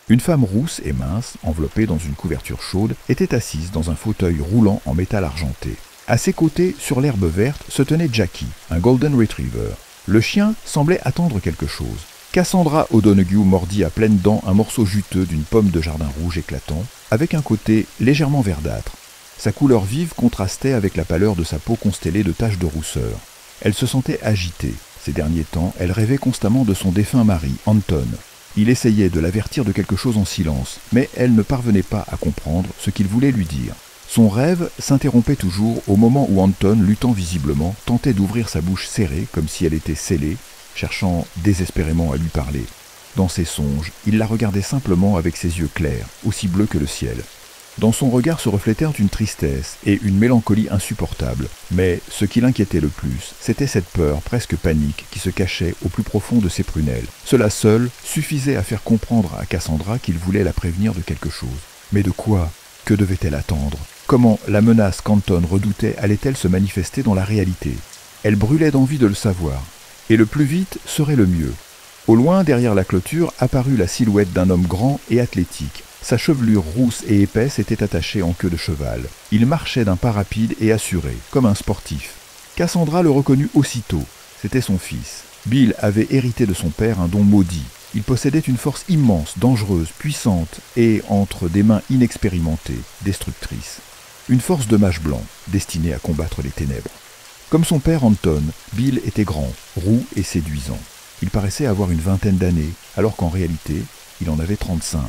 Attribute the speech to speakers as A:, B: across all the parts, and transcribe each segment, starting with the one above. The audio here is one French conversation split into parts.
A: Une femme rousse et mince, enveloppée dans une couverture chaude, était assise dans un fauteuil roulant en métal argenté. À ses côtés, sur l'herbe verte, se tenait Jackie, un Golden Retriever. Le chien semblait attendre quelque chose. Cassandra O'Donoghue mordit à pleines dents un morceau juteux d'une pomme de jardin rouge éclatant, avec un côté légèrement verdâtre. Sa couleur vive contrastait avec la pâleur de sa peau constellée de taches de rousseur. Elle se sentait agitée. Ces derniers temps, elle rêvait constamment de son défunt mari, Anton. Il essayait de l'avertir de quelque chose en silence, mais elle ne parvenait pas à comprendre ce qu'il voulait lui dire. Son rêve s'interrompait toujours au moment où Anton, luttant visiblement, tentait d'ouvrir sa bouche serrée comme si elle était scellée, cherchant désespérément à lui parler. Dans ses songes, il la regardait simplement avec ses yeux clairs, aussi bleus que le ciel. Dans son regard se reflétèrent une tristesse et une mélancolie insupportables, mais ce qui l'inquiétait le plus, c'était cette peur presque panique qui se cachait au plus profond de ses prunelles. Cela seul suffisait à faire comprendre à Cassandra qu'il voulait la prévenir de quelque chose. Mais de quoi? Que devait-elle attendre? Comment la menace qu'Anton redoutait allait-elle se manifester dans la réalité? Elle brûlait d'envie de le savoir, et le plus vite serait le mieux. Au loin, derrière la clôture, apparut la silhouette d'un homme grand et athlétique. Sa chevelure rousse et épaisse était attachée en queue de cheval. Il marchait d'un pas rapide et assuré, comme un sportif. Cassandra le reconnut aussitôt. C'était son fils. Bill avait hérité de son père un don maudit. Il possédait une force immense, dangereuse, puissante et, entre des mains inexpérimentées, destructrice. Une force de mage blanc, destinée à combattre les ténèbres. Comme son père Anton, Bill était grand, roux et séduisant. Il paraissait avoir une vingtaine d'années, alors qu'en réalité, il en avait 35.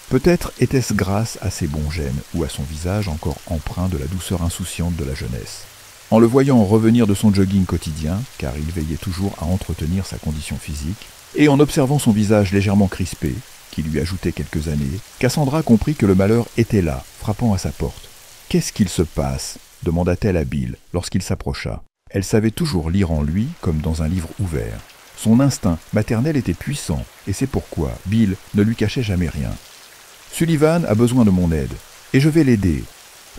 A: Peut-être était-ce grâce à ses bons gènes ou à son visage encore empreint de la douceur insouciante de la jeunesse. En le voyant revenir de son jogging quotidien, car il veillait toujours à entretenir sa condition physique, et en observant son visage légèrement crispé, qui lui ajoutait quelques années, Cassandra comprit que le malheur était là, frappant à sa porte. « Qu'est-ce qu'il se passe ?» demanda-t-elle à Bill lorsqu'il s'approcha. Elle savait toujours lire en lui comme dans un livre ouvert. Son instinct maternel était puissant, et c'est pourquoi Bill ne lui cachait jamais rien. « Sullivan a besoin de mon aide, et je vais l'aider.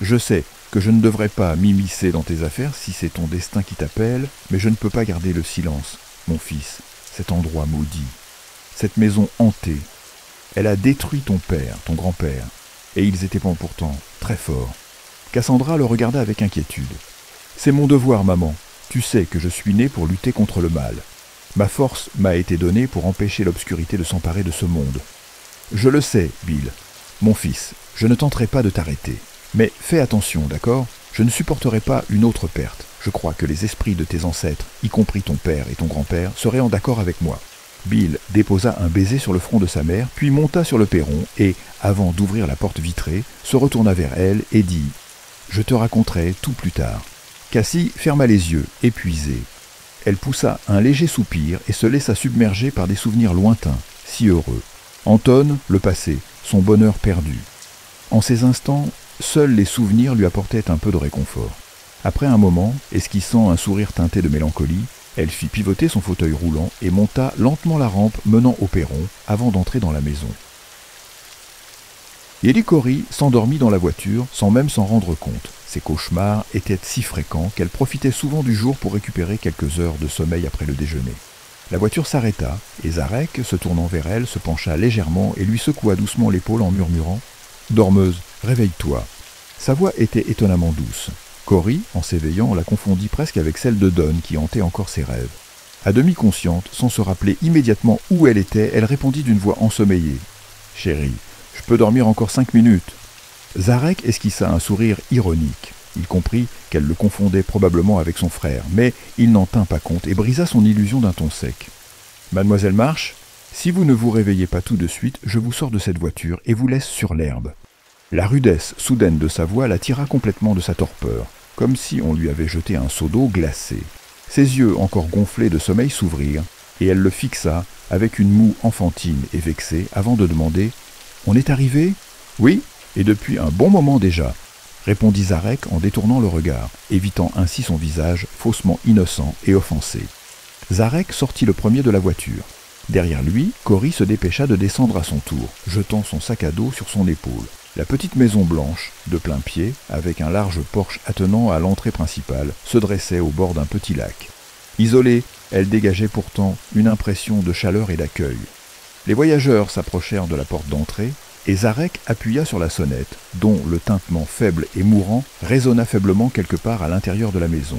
A: Je sais que je ne devrais pas m'immiscer dans tes affaires si c'est ton destin qui t'appelle, mais je ne peux pas garder le silence, mon fils, cet endroit maudit, cette maison hantée. Elle a détruit ton père, ton grand-père, et ils étaient pourtant très forts. » Cassandra le regarda avec inquiétude. « C'est mon devoir, maman. Tu sais que je suis né pour lutter contre le mal. Ma force m'a été donnée pour empêcher l'obscurité de s'emparer de ce monde. Je le sais, Bill. Mon fils, je ne tenterai pas de t'arrêter. Mais fais attention, d'accord? Je ne supporterai pas une autre perte. Je crois que les esprits de tes ancêtres, y compris ton père et ton grand-père, seraient en d'accord avec moi. » Bill déposa un baiser sur le front de sa mère, puis monta sur le perron et, avant d'ouvrir la porte vitrée, se retourna vers elle et dit « Je te raconterai tout plus tard. » Cassie ferma les yeux, épuisée. Elle poussa un léger soupir et se laissa submerger par des souvenirs lointains, si heureux. Anton, le passé, son bonheur perdu. En ces instants, seuls les souvenirs lui apportaient un peu de réconfort. Après un moment, esquissant un sourire teinté de mélancolie, elle fit pivoter son fauteuil roulant et monta lentement la rampe menant au perron avant d'entrer dans la maison. Ellie Corey s'endormit dans la voiture sans même s'en rendre compte. Ses cauchemars étaient si fréquents qu'elle profitait souvent du jour pour récupérer quelques heures de sommeil après le déjeuner. La voiture s'arrêta et Zarek, se tournant vers elle, se pencha légèrement et lui secoua doucement l'épaule en murmurant « Dormeuse, réveille-toi ». Sa voix était étonnamment douce. Corey, en s'éveillant, la confondit presque avec celle de Don qui hantait encore ses rêves. À demi consciente, sans se rappeler immédiatement où elle était, elle répondit d'une voix ensommeillée « Chérie, je peux dormir encore 5 minutes ». Zarek esquissa un sourire ironique. Il comprit qu'elle le confondait probablement avec son frère, mais il n'en tint pas compte et brisa son illusion d'un ton sec. « Mademoiselle Marsh, si vous ne vous réveillez pas tout de suite, je vous sors de cette voiture et vous laisse sur l'herbe. » La rudesse soudaine de sa voix la tira complètement de sa torpeur, comme si on lui avait jeté un seau d'eau glacée. Ses yeux, encore gonflés de sommeil, s'ouvrirent, et elle le fixa avec une moue enfantine et vexée avant de demander « On est arrivé ?»« Oui, et depuis un bon moment déjà. » répondit Zarek en détournant le regard, évitant ainsi son visage faussement innocent et offensé. Zarek sortit le premier de la voiture. Derrière lui, Corey se dépêcha de descendre à son tour, jetant son sac à dos sur son épaule. La petite maison blanche, de plain pied, avec un large porche attenant à l'entrée principale, se dressait au bord d'un petit lac. Isolée, elle dégageait pourtant une impression de chaleur et d'accueil. Les voyageurs s'approchèrent de la porte d'entrée, et Zarek appuya sur la sonnette, dont le tintement faible et mourant résonna faiblement quelque part à l'intérieur de la maison.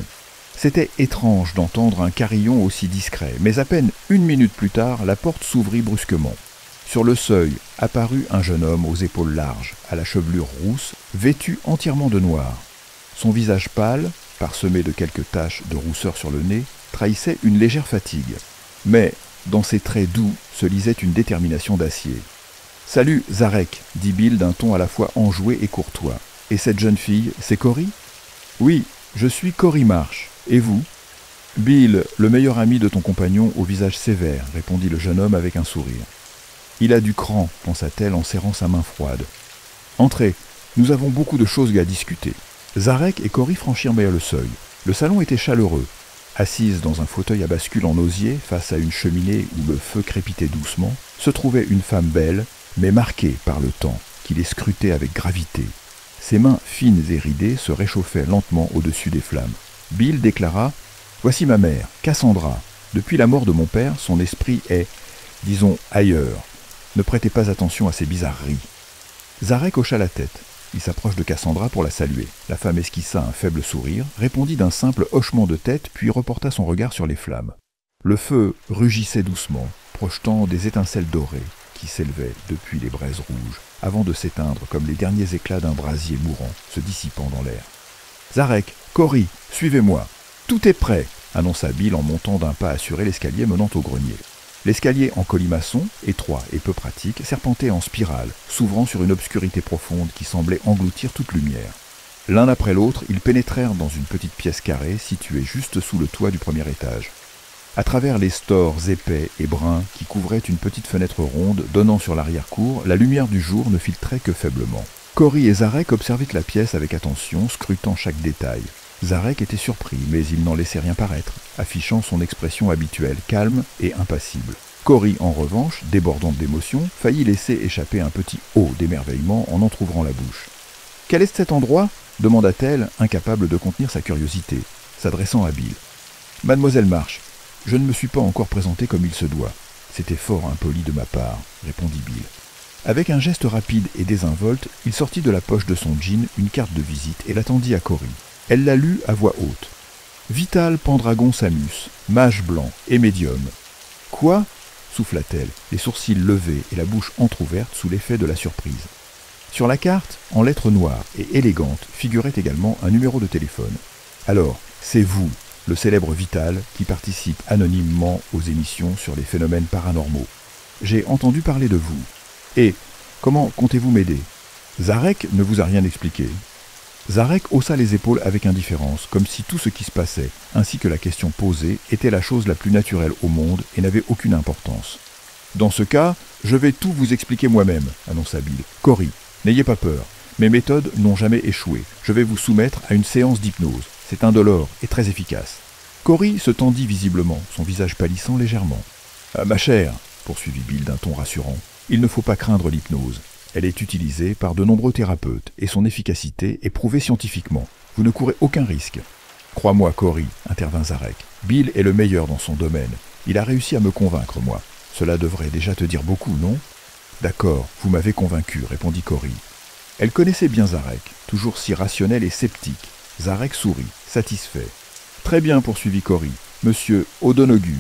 A: C'était étrange d'entendre un carillon aussi discret, mais à peine 1 minute plus tard, la porte s'ouvrit brusquement. Sur le seuil apparut un jeune homme aux épaules larges, à la chevelure rousse, vêtu entièrement de noir. Son visage pâle, parsemé de quelques taches de rousseur sur le nez, trahissait une légère fatigue. Mais, dans ses traits doux, se lisait une détermination d'acier. « Salut, Zarek » dit Bill d'un ton à la fois enjoué et courtois. « Et cette jeune fille, c'est Cory ?»« Oui, je suis Cory Marsh. Et vous ?»« Bill, le meilleur ami de ton compagnon au visage sévère, » répondit le jeune homme avec un sourire. « Il a du cran, » pensa-t-elle en serrant sa main froide. « Entrez, nous avons beaucoup de choses à discuter. » Zarek et Cory franchirent le seuil. Le salon était chaleureux. Assise dans un fauteuil à bascule en osier, face à une cheminée où le feu crépitait doucement, se trouvait une femme belle, mais marquée par le temps, qui les scrutait avec gravité. Ses mains fines et ridées se réchauffaient lentement au-dessus des flammes. Bill déclara « Voici ma mère, Cassandra. Depuis la mort de mon père, son esprit est, disons, ailleurs. Ne prêtez pas attention à ces bizarreries. » Zarek hocha la tête. Il s'approche de Cassandra pour la saluer. La femme esquissa un faible sourire, répondit d'un simple hochement de tête, puis reporta son regard sur les flammes. Le feu rugissait doucement, projetant des étincelles dorées qui s'élevaient depuis les braises rouges, avant de s'éteindre comme les derniers éclats d'un brasier mourant, se dissipant dans l'air. « Zarek, Cory, suivez-moi. Tout est prêt !» annonça Bill en montant d'un pas assuré l'escalier menant au grenier. L'escalier en colimaçon, étroit et peu pratique, serpentait en spirale, s'ouvrant sur une obscurité profonde qui semblait engloutir toute lumière. L'un après l'autre, ils pénétrèrent dans une petite pièce carrée située juste sous le toit du premier étage. À travers les stores épais et bruns qui couvraient une petite fenêtre ronde donnant sur l'arrière-cour, la lumière du jour ne filtrait que faiblement. Cory et Zarek observaient la pièce avec attention, scrutant chaque détail. Zarek était surpris, mais il n'en laissait rien paraître, affichant son expression habituelle, calme et impassible. Cory, en revanche, débordante d'émotion, faillit laisser échapper un petit « oh » d'émerveillement en entr'ouvrant la bouche. « Quel est cet endroit ?» demanda-t-elle, incapable de contenir sa curiosité, s'adressant à Bill. « Mademoiselle Marsh, je ne me suis pas encore présenté comme il se doit. C'était fort impoli de ma part, » répondit Bill. Avec un geste rapide et désinvolte, il sortit de la poche de son jean une carte de visite et la tendit à Cory. Elle la lut à voix haute. « Vital Pendragon Samus, mage blanc et médium. »« Quoi ?» souffla-t-elle, les sourcils levés et la bouche entr'ouverte sous l'effet de la surprise. Sur la carte, en lettres noires et élégantes, figurait également un numéro de téléphone. « Alors, c'est vous, le célèbre Vital, qui participe anonymement aux émissions sur les phénomènes paranormaux. J'ai entendu parler de vous. Et comment comptez-vous m'aider ?» Zarek ne vous a rien expliqué. Zarek haussa les épaules avec indifférence, comme si tout ce qui se passait, ainsi que la question posée, était la chose la plus naturelle au monde et n'avait aucune importance. « Dans ce cas, je vais tout vous expliquer moi-même, » annonça Bill. « Cory, n'ayez pas peur. Mes méthodes n'ont jamais échoué. Je vais vous soumettre à une séance d'hypnose. C'est indolore et très efficace. » Cory se tendit visiblement, son visage pâlissant légèrement. « Ma chère, » poursuivit Bill d'un ton rassurant, « il ne faut pas craindre l'hypnose. Elle est utilisée par de nombreux thérapeutes et son efficacité est prouvée scientifiquement. Vous ne courez aucun risque. »« Crois-moi, Cory, » intervint Zarek. « Bill est le meilleur dans son domaine. Il a réussi à me convaincre, moi. Cela devrait déjà te dire beaucoup, non ?»« D'accord, vous m'avez convaincu, » répondit Cory. Elle connaissait bien Zarek, toujours si rationnel et sceptique. Zarek sourit, satisfait. « Très bien, » poursuivit Cory. « Monsieur O'Donoghue.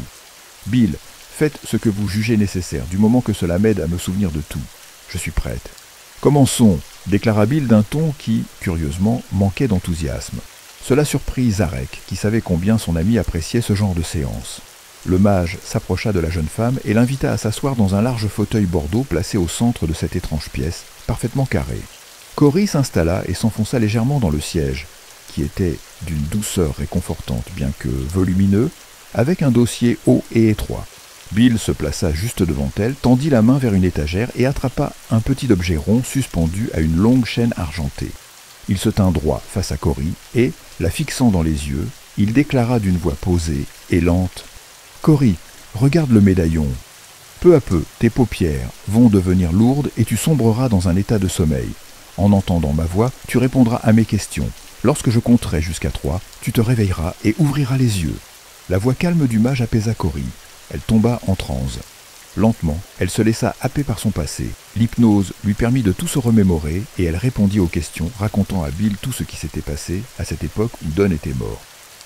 A: Bill, faites ce que vous jugez nécessaire, du moment que cela m'aide à me souvenir de tout. Je suis prête. »« Commençons, » déclara Bill d'un ton qui, curieusement, manquait d'enthousiasme. Cela surprit Zarek, qui savait combien son ami appréciait ce genre de séance. Le mage s'approcha de la jeune femme et l'invita à s'asseoir dans un large fauteuil bordeaux placé au centre de cette étrange pièce, parfaitement carrée. Cory s'installa et s'enfonça légèrement dans le siège, qui était d'une douceur réconfortante, bien que volumineux, avec un dossier haut et étroit. Bill se plaça juste devant elle, tendit la main vers une étagère et attrapa un petit objet rond suspendu à une longue chaîne argentée. Il se tint droit face à Cory et, la fixant dans les yeux, il déclara d'une voix posée et lente « Cory, regarde le médaillon. Peu à peu, tes paupières vont devenir lourdes et tu sombreras dans un état de sommeil. En entendant ma voix, tu répondras à mes questions. Lorsque je compterai jusqu'à 3, tu te réveilleras et ouvriras les yeux. » La voix calme du mage apaisa Cory. Elle tomba en transe. Lentement, elle se laissa happer par son passé. L'hypnose lui permit de tout se remémorer et elle répondit aux questions, racontant à Bill tout ce qui s'était passé à cette époque où Don était mort.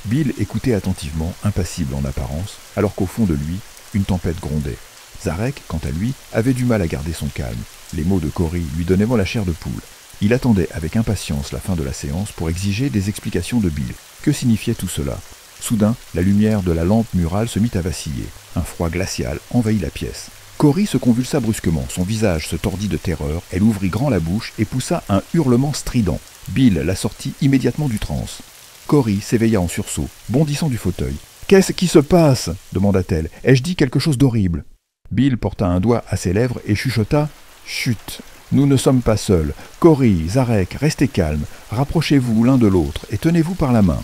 A: Bill écoutait attentivement, impassible en apparence, alors qu'au fond de lui, une tempête grondait. Zarek, quant à lui, avait du mal à garder son calme. Les mots de Cory lui donnaient la chair de poule. Il attendait avec impatience la fin de la séance pour exiger des explications de Bill. Que signifiait tout cela? Soudain, la lumière de la lampe murale se mit à vaciller. Un froid glacial envahit la pièce. Cory se convulsa brusquement, son visage se tordit de terreur, elle ouvrit grand la bouche et poussa un hurlement strident. Bill la sortit immédiatement du transe. Cory s'éveilla en sursaut, bondissant du fauteuil. « Qu'est-ce qui se passe » demanda-t-elle. « Ai-je dit quelque chose d'horrible » Bill porta un doigt à ses lèvres et chuchota « Chut, nous ne sommes pas seuls. Cory, Zarek, restez calmes, rapprochez-vous l'un de l'autre et tenez-vous par la main. »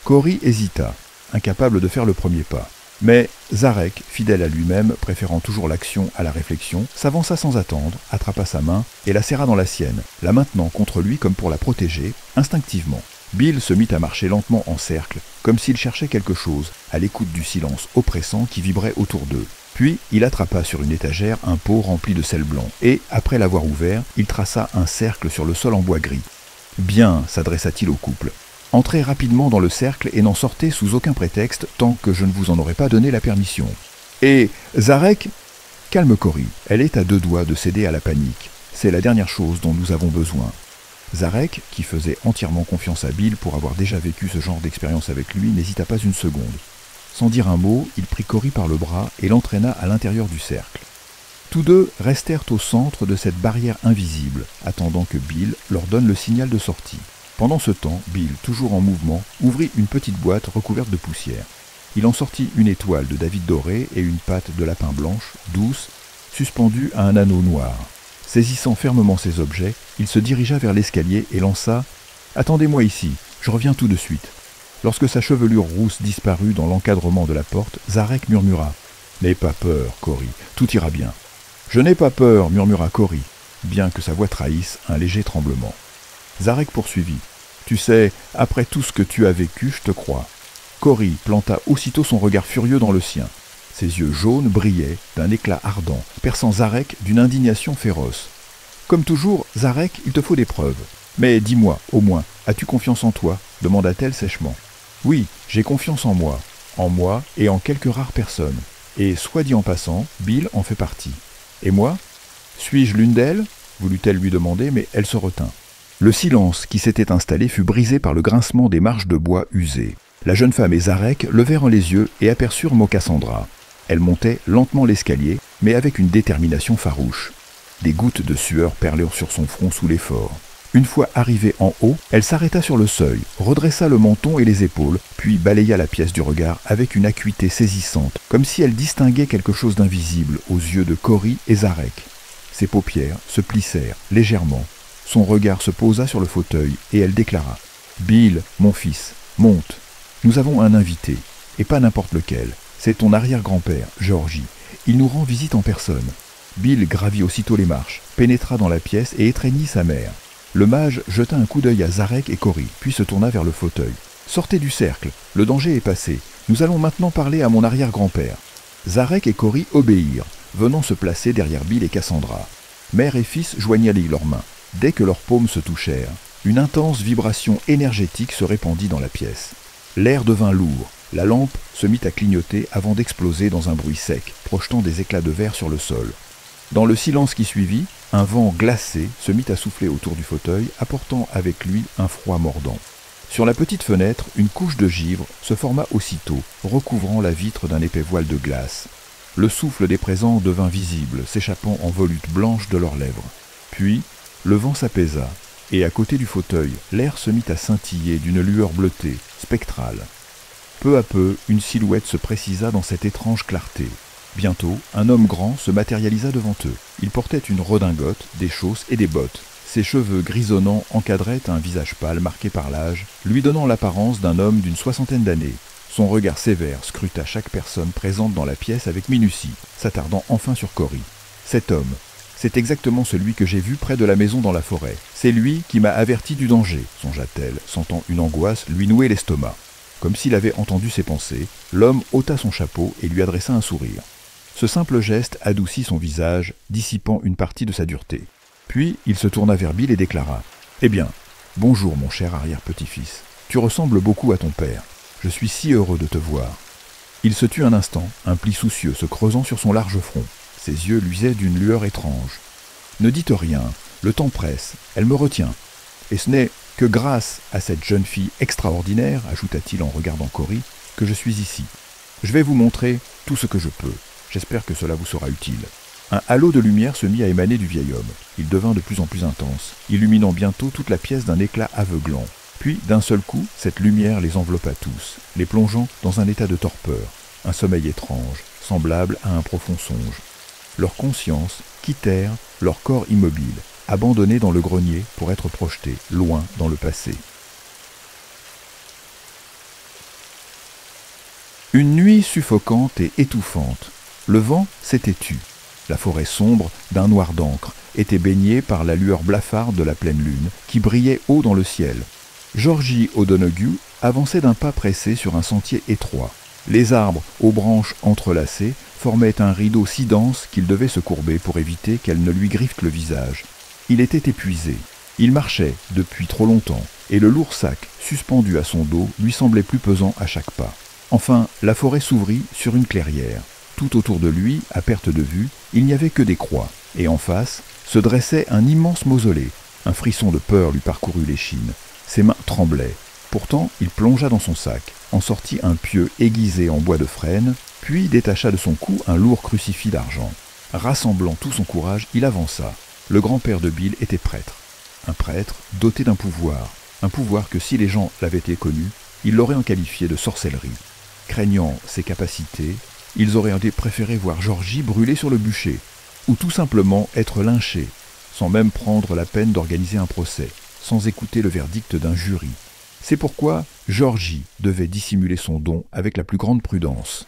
A: Cory hésita, incapable de faire le premier pas. Mais Zarek, fidèle à lui-même, préférant toujours l'action à la réflexion, s'avança sans attendre, attrapa sa main et la serra dans la sienne, la maintenant contre lui comme pour la protéger, instinctivement. Bill se mit à marcher lentement en cercle, comme s'il cherchait quelque chose, à l'écoute du silence oppressant qui vibrait autour d'eux. Puis, il attrapa sur une étagère un pot rempli de sel blanc, et, après l'avoir ouvert, il traça un cercle sur le sol en bois gris. « Bien » s'adressa-t-il au couple. « Entrez rapidement dans le cercle et n'en sortez sous aucun prétexte tant que je ne vous en aurai pas donné la permission. Et, Zarek » Calme Cory, elle est à deux doigts de céder à la panique. C'est la dernière chose dont nous avons besoin. Zarek, qui faisait entièrement confiance à Bill pour avoir déjà vécu ce genre d'expérience avec lui, n'hésita pas une seconde. Sans dire un mot, il prit Cory par le bras et l'entraîna à l'intérieur du cercle. Tous deux restèrent au centre de cette barrière invisible, attendant que Bill leur donne le signal de sortie. Pendant ce temps, Bill, toujours en mouvement, ouvrit une petite boîte recouverte de poussière. Il en sortit une étoile de David doré et une patte de lapin blanche, douce, suspendue à un anneau noir. Saisissant fermement ces objets, il se dirigea vers l'escalier et lança « Attendez-moi ici, je reviens tout de suite ». Lorsque sa chevelure rousse disparut dans l'encadrement de la porte, Zarek murmura « N'aie pas peur, Cory, tout ira bien ». « Je n'ai pas peur », murmura Cory, bien que sa voix trahisse un léger tremblement. Zarek poursuivit « Tu sais, après tout ce que tu as vécu, je te crois ». Cory planta aussitôt son regard furieux dans le sien. Ses yeux jaunes brillaient d'un éclat ardent, perçant Zarek d'une indignation féroce. « Comme toujours, Zarek, il te faut des preuves. Mais dis-moi, au moins, as-tu confiance en toi ?» demanda-t-elle sèchement. « Oui, j'ai confiance en moi et en quelques rares personnes. Et soit dit en passant, Bill en fait partie. Et moi? Suis-je l'une d'elles » voulut-elle lui demander, mais elle se retint. Le silence qui s'était installé fut brisé par le grincement des marches de bois usées. La jeune femme et Zarek levèrent les yeux et aperçurent Mocassandra. Elle montait lentement l'escalier, mais avec une détermination farouche. Des gouttes de sueur perlèrent sur son front sous l'effort. Une fois arrivée en haut, elle s'arrêta sur le seuil, redressa le menton et les épaules, puis balaya la pièce du regard avec une acuité saisissante, comme si elle distinguait quelque chose d'invisible aux yeux de Cory et Zarek. Ses paupières se plissèrent légèrement. Son regard se posa sur le fauteuil et elle déclara « Bill, mon fils, monte. Nous avons un invité, et pas n'importe lequel. C'est ton arrière-grand-père, Georgie. Il nous rend visite en personne. » Bill gravit aussitôt les marches, pénétra dans la pièce et étreignit sa mère. Le mage jeta un coup d'œil à Zarek et Cory, puis se tourna vers le fauteuil. « Sortez du cercle, le danger est passé. Nous allons maintenant parler à mon arrière-grand-père. » Zarek et Cory obéirent, venant se placer derrière Bill et Cassandra. Mère et fils joignirent leurs mains. Dès que leurs paumes se touchèrent, une intense vibration énergétique se répandit dans la pièce. L'air devint lourd, la lampe se mit à clignoter avant d'exploser dans un bruit sec, projetant des éclats de verre sur le sol. Dans le silence qui suivit, un vent glacé se mit à souffler autour du fauteuil, apportant avec lui un froid mordant. Sur la petite fenêtre, une couche de givre se forma aussitôt, recouvrant la vitre d'un épais voile de glace. Le souffle des présents devint visible, s'échappant en volutes blanches de leurs lèvres. Puis, le vent s'apaisa, et à côté du fauteuil, l'air se mit à scintiller d'une lueur bleutée, spectrale. Peu à peu, une silhouette se précisa dans cette étrange clarté. Bientôt, un homme grand se matérialisa devant eux. Il portait une redingote, des chausses et des bottes. Ses cheveux grisonnants encadraient un visage pâle marqué par l'âge, lui donnant l'apparence d'un homme d'une soixantaine d'années. Son regard sévère scruta chaque personne présente dans la pièce avec minutie, s'attardant enfin sur Cory. Cet homme, c'est exactement celui que j'ai vu près de la maison dans la forêt. C'est lui qui m'a averti du danger, songea-t-elle, sentant une angoisse lui nouer l'estomac. Comme s'il avait entendu ses pensées, l'homme ôta son chapeau et lui adressa un sourire. Ce simple geste adoucit son visage, dissipant une partie de sa dureté. Puis il se tourna vers Bill et déclara « Eh bien, bonjour mon cher arrière-petit-fils. Tu ressembles beaucoup à ton père. Je suis si heureux de te voir. » Il se tut un instant, un pli soucieux se creusant sur son large front. Ses yeux luisaient d'une lueur étrange. « Ne dites rien, le temps presse, elle me retient. Et ce n'est que grâce à cette jeune fille extraordinaire, ajouta-t-il en regardant Cory, que je suis ici. Je vais vous montrer tout ce que je peux. J'espère que cela vous sera utile. » Un halo de lumière se mit à émaner du vieil homme. Il devint de plus en plus intense, illuminant bientôt toute la pièce d'un éclat aveuglant. Puis, d'un seul coup, cette lumière les enveloppa tous, les plongeant dans un état de torpeur, un sommeil étrange, semblable à un profond songe. Leurs consciences quittèrent leur corps immobile, abandonnés dans le grenier pour être projetés loin dans le passé. Une nuit suffocante et étouffante. Le vent s'était tu. La forêt sombre, d'un noir d'encre, était baignée par la lueur blafarde de la pleine lune, qui brillait haut dans le ciel. Georgie O'Donoghue avançait d'un pas pressé sur un sentier étroit. Les arbres, aux branches entrelacées, formaient un rideau si dense qu'il devait se courber pour éviter qu'elle ne lui griffe le visage. Il était épuisé. Il marchait depuis trop longtemps, et le lourd sac, suspendu à son dos, lui semblait plus pesant à chaque pas. Enfin, la forêt s'ouvrit sur une clairière. Tout autour de lui, à perte de vue, il n'y avait que des croix, et en face se dressait un immense mausolée. Un frisson de peur lui parcourut l'échine. Ses mains tremblaient. Pourtant, il plongea dans son sac, en sortit un pieu aiguisé en bois de frêne, puis détacha de son cou un lourd crucifix d'argent. Rassemblant tout son courage, il avança. Le grand-père de Bill était prêtre. Un prêtre doté d'un pouvoir que si les gens l'avaient connu, ils l'auraient en qualifié de sorcellerie. Craignant ses capacités, ils auraient préféré voir Georgie brûler sur le bûcher, ou tout simplement être lynché, sans même prendre la peine d'organiser un procès, sans écouter le verdict d'un jury. C'est pourquoi Georgie devait dissimuler son don avec la plus grande prudence.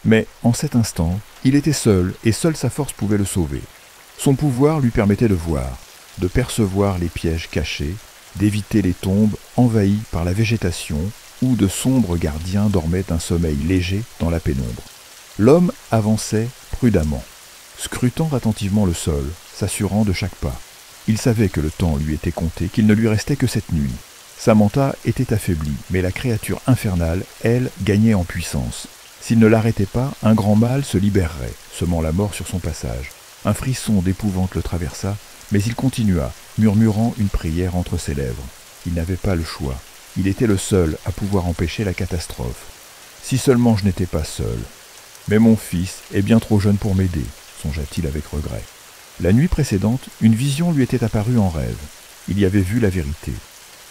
A: Mais en cet instant, il était seul, et seule sa force pouvait le sauver. Son pouvoir lui permettait de voir, de percevoir les pièges cachés, d'éviter les tombes envahies par la végétation, où de sombres gardiens dormaient un sommeil léger dans la pénombre. L'homme avançait prudemment, scrutant attentivement le sol, s'assurant de chaque pas. Il savait que le temps lui était compté, qu'il ne lui restait que cette nuit. Samantha était affaiblie, mais la créature infernale, elle, gagnait en puissance. S'il ne l'arrêtait pas, un grand mal se libérerait, semant la mort sur son passage. Un frisson d'épouvante le traversa, mais il continua, murmurant une prière entre ses lèvres. Il n'avait pas le choix. Il était le seul à pouvoir empêcher la catastrophe. Si seulement je n'étais pas seul. Mais mon fils est bien trop jeune pour m'aider, songea-t-il avec regret. La nuit précédente, une vision lui était apparue en rêve. Il y avait vu la vérité.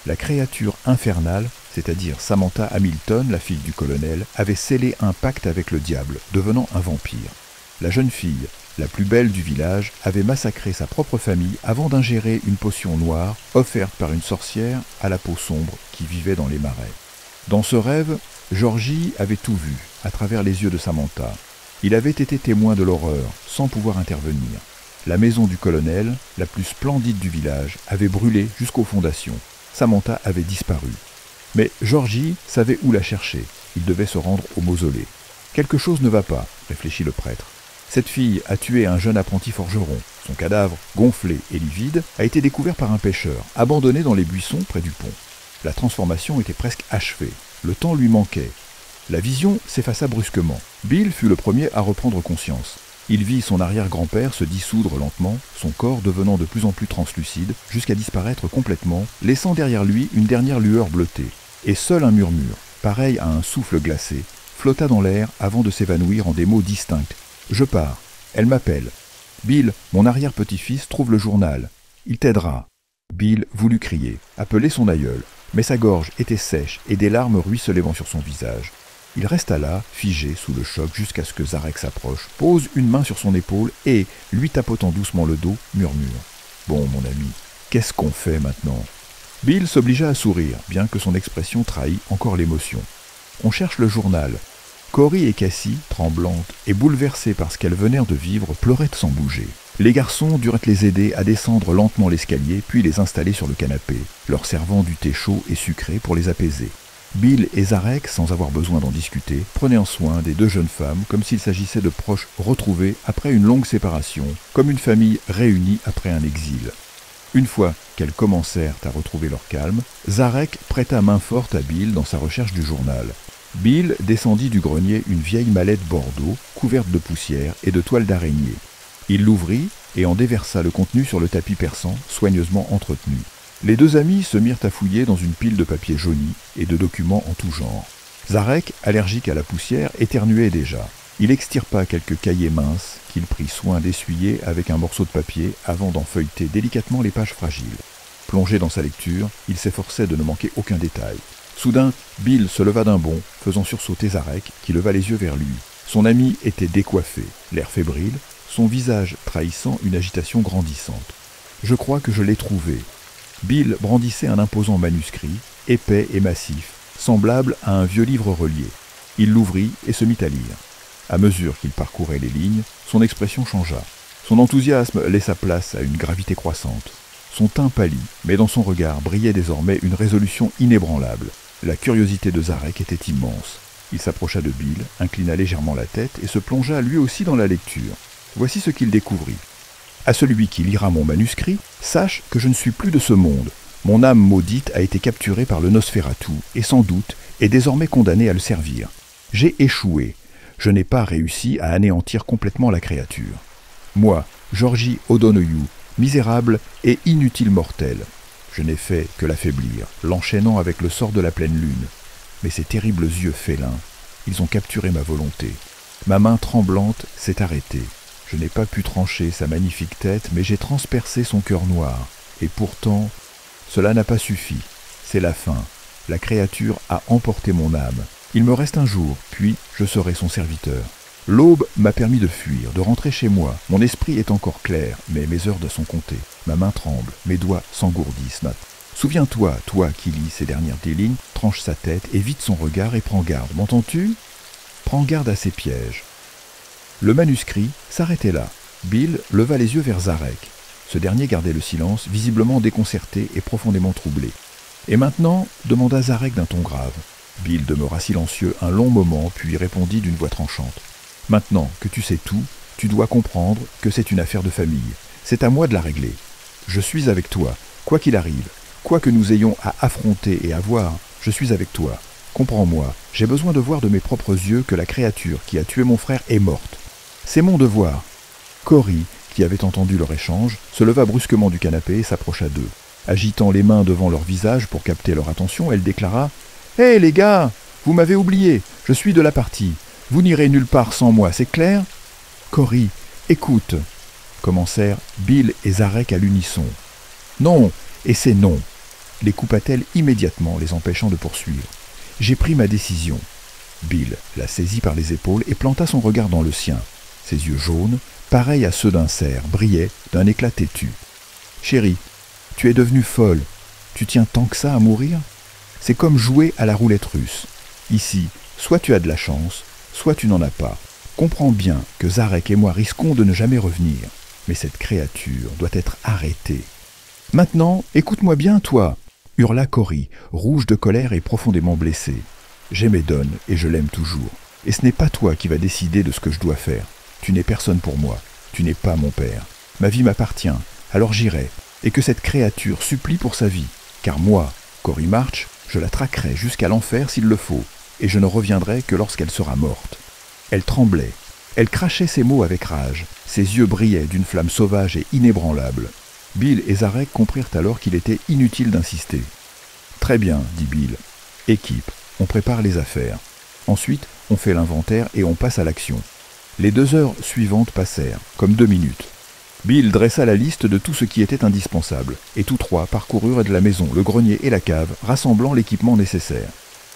A: La créature infernale, c'est-à-dire Samantha Hamilton, la fille du colonel, avait scellé un pacte avec le diable, devenant un vampire. La jeune fille, la plus belle du village, avait massacré sa propre famille avant d'ingérer une potion noire offerte par une sorcière à la peau sombre qui vivait dans les marais. Dans ce rêve, Georgie avait tout vu, à travers les yeux de Samantha. Il avait été témoin de l'horreur, sans pouvoir intervenir. La maison du colonel, la plus splendide du village, avait brûlé jusqu'aux fondations. Samantha avait disparu. Mais Georgie savait où la chercher. Il devait se rendre au mausolée. Quelque chose ne va pas, réfléchit le prêtre. Cette fille a tué un jeune apprenti forgeron. Son cadavre, gonflé et livide, a été découvert par un pêcheur, abandonné dans les buissons près du pont. La transformation était presque achevée. Le temps lui manquait. La vision s'effaça brusquement. Bill fut le premier à reprendre conscience. Il vit son arrière-grand-père se dissoudre lentement, son corps devenant de plus en plus translucide, jusqu'à disparaître complètement, laissant derrière lui une dernière lueur bleutée. Et seul un murmure, pareil à un souffle glacé, flotta dans l'air avant de s'évanouir en des mots distincts. « Je pars. Elle m'appelle. Bill, mon arrière-petit-fils, trouve le journal. Il t'aidera. » Bill voulut crier, appeler son aïeul, mais sa gorge était sèche et des larmes ruisselaient sur son visage. Il resta là, figé sous le choc jusqu'à ce que Zarek s'approche, pose une main sur son épaule et, lui tapotant doucement le dos, murmure « Bon, mon ami, qu'est-ce qu'on fait maintenant ?» Bill s'obligea à sourire, bien que son expression trahît encore l'émotion. On cherche le journal. Cory et Cassie, tremblantes et bouleversées par ce qu'elles venaient de vivre, pleuraient sans bouger. Les garçons durent les aider à descendre lentement l'escalier, puis les installer sur le canapé, leur servant du thé chaud et sucré pour les apaiser. Bill et Zarek, sans avoir besoin d'en discuter, prenaient en soin des deux jeunes femmes comme s'il s'agissait de proches retrouvés après une longue séparation, comme une famille réunie après un exil. Une fois qu'elles commencèrent à retrouver leur calme, Zarek prêta main forte à Bill dans sa recherche du journal. Bill descendit du grenier une vieille mallette bordeaux, couverte de poussière et de toiles d'araignée. Il l'ouvrit et en déversa le contenu sur le tapis persan, soigneusement entretenu. Les deux amis se mirent à fouiller dans une pile de papier jauni et de documents en tout genre. Zarek, allergique à la poussière, éternuait déjà. Il extirpa quelques cahiers minces qu'il prit soin d'essuyer avec un morceau de papier avant d'en feuilleter délicatement les pages fragiles. Plongé dans sa lecture, il s'efforçait de ne manquer aucun détail. Soudain, Bill se leva d'un bond, faisant sursauter Zarek, qui leva les yeux vers lui. Son ami était décoiffé, l'air fébrile, son visage trahissant une agitation grandissante. « Je crois que je l'ai trouvé. » Bill brandissait un imposant manuscrit, épais et massif, semblable à un vieux livre relié. Il l'ouvrit et se mit à lire. À mesure qu'il parcourait les lignes, son expression changea. Son enthousiasme laissa place à une gravité croissante. Son teint pâlit, mais dans son regard brillait désormais une résolution inébranlable. La curiosité de Zarek était immense. Il s'approcha de Bill, inclina légèrement la tête et se plongea lui aussi dans la lecture. Voici ce qu'il découvrit. À celui qui lira mon manuscrit, sache que je ne suis plus de ce monde. Mon âme maudite a été capturée par le Nosferatu et sans doute est désormais condamnée à le servir. J'ai échoué. Je n'ai pas réussi à anéantir complètement la créature. Moi, Georgie O'Donoghue, misérable et inutile mortel. Je n'ai fait que l'affaiblir, l'enchaînant avec le sort de la pleine lune. Mais ces terribles yeux félins, ils ont capturé ma volonté. Ma main tremblante s'est arrêtée. Je n'ai pas pu trancher sa magnifique tête, mais j'ai transpercé son cœur noir. Et pourtant, cela n'a pas suffi. C'est la fin. La créature a emporté mon âme. Il me reste un jour, puis je serai son serviteur. L'aube m'a permis de fuir, de rentrer chez moi. Mon esprit est encore clair, mais mes heures sont comptées. Ma main tremble, mes doigts s'engourdissent. Souviens-toi, toi qui lis ces dernières lignes, tranche sa tête, évite son regard et prends garde. M'entends-tu ? Prends garde à ses pièges. Le manuscrit s'arrêtait là. Bill leva les yeux vers Zarek. Ce dernier gardait le silence, visiblement déconcerté et profondément troublé. « Et maintenant ?» demanda Zarek d'un ton grave. Bill demeura silencieux un long moment, puis répondit d'une voix tranchante. « Maintenant que tu sais tout, tu dois comprendre que c'est une affaire de famille. C'est à moi de la régler. Je suis avec toi, quoi qu'il arrive. Quoi que nous ayons à affronter et à voir, je suis avec toi. Comprends-moi, j'ai besoin de voir de mes propres yeux que la créature qui a tué mon frère est morte. C'est mon devoir. » Cory, qui avait entendu leur échange, se leva brusquement du canapé et s'approcha d'eux. Agitant les mains devant leur visage pour capter leur attention, elle déclara « Hé les gars, vous m'avez oublié, je suis de la partie. Vous n'irez nulle part sans moi, c'est clair ?»« Cory, écoute !» commencèrent Bill et Zarek à l'unisson. « Non, et c'est non !» les coupa-t-elle immédiatement, les empêchant de poursuivre. « J'ai pris ma décision. » Bill la saisit par les épaules et planta son regard dans le sien. Ses yeux jaunes, pareils à ceux d'un cerf, brillaient d'un éclat têtu. « Chérie, tu es devenue folle. Tu tiens tant que ça à mourir ? C'est comme jouer à la roulette russe. Ici, soit tu as de la chance, soit tu n'en as pas. Comprends bien que Zarek et moi risquons de ne jamais revenir. Mais cette créature doit être arrêtée. Maintenant, écoute-moi bien, toi !» hurla Cory, rouge de colère et profondément blessé. « J'aimais Don et je l'aime toujours. Et ce n'est pas toi qui vas décider de ce que je dois faire. Tu n'es personne pour moi. Tu n'es pas mon père. Ma vie m'appartient, alors j'irai. Et que cette créature supplie pour sa vie. Car moi, Cory March, je la traquerai jusqu'à l'enfer s'il le faut. Et je ne reviendrai que lorsqu'elle sera morte. » Elle tremblait. Elle crachait ses mots avec rage. Ses yeux brillaient d'une flamme sauvage et inébranlable. Bill et Zarek comprirent alors qu'il était inutile d'insister. « Très bien, dit Bill. Équipe, on prépare les affaires. Ensuite, on fait l'inventaire et on passe à l'action. » Les 2 heures suivantes passèrent, comme 2 minutes. Bill dressa la liste de tout ce qui était indispensable, et tous trois parcoururent de la maison, le grenier et la cave, rassemblant l'équipement nécessaire.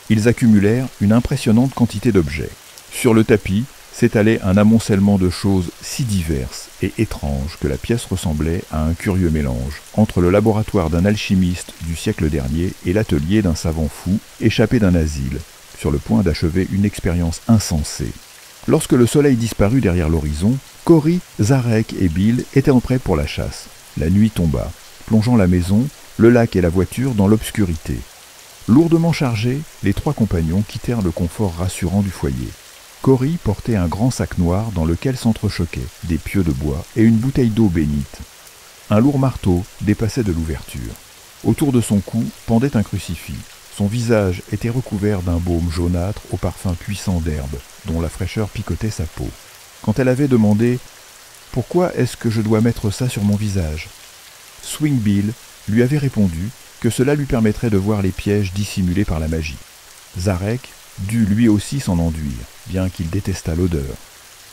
A: Ils accumulèrent une impressionnante quantité d'objets. Sur le tapis s'étalait un amoncellement de choses si diverses et étranges que la pièce ressemblait à un curieux mélange entre le laboratoire d'un alchimiste du siècle dernier et l'atelier d'un savant fou échappé d'un asile, sur le point d'achever une expérience insensée. Lorsque le soleil disparut derrière l'horizon, Cory, Zarek et Bill étaient prêts pour la chasse. La nuit tomba, plongeant la maison, le lac et la voiture dans l'obscurité. Lourdement chargés, les trois compagnons quittèrent le confort rassurant du foyer. Cory portait un grand sac noir dans lequel s'entrechoquaient des pieux de bois et une bouteille d'eau bénite. Un lourd marteau dépassait de l'ouverture. Autour de son cou pendait un crucifix. Son visage était recouvert d'un baume jaunâtre au parfum puissant d'herbe, dont la fraîcheur picotait sa peau. Quand elle avait demandé « Pourquoi est-ce que je dois mettre ça sur mon visage ?» Swing Bill lui avait répondu que cela lui permettrait de voir les pièges dissimulés par la magie. Zarek dut lui aussi s'en enduire, bien qu'il détestât l'odeur.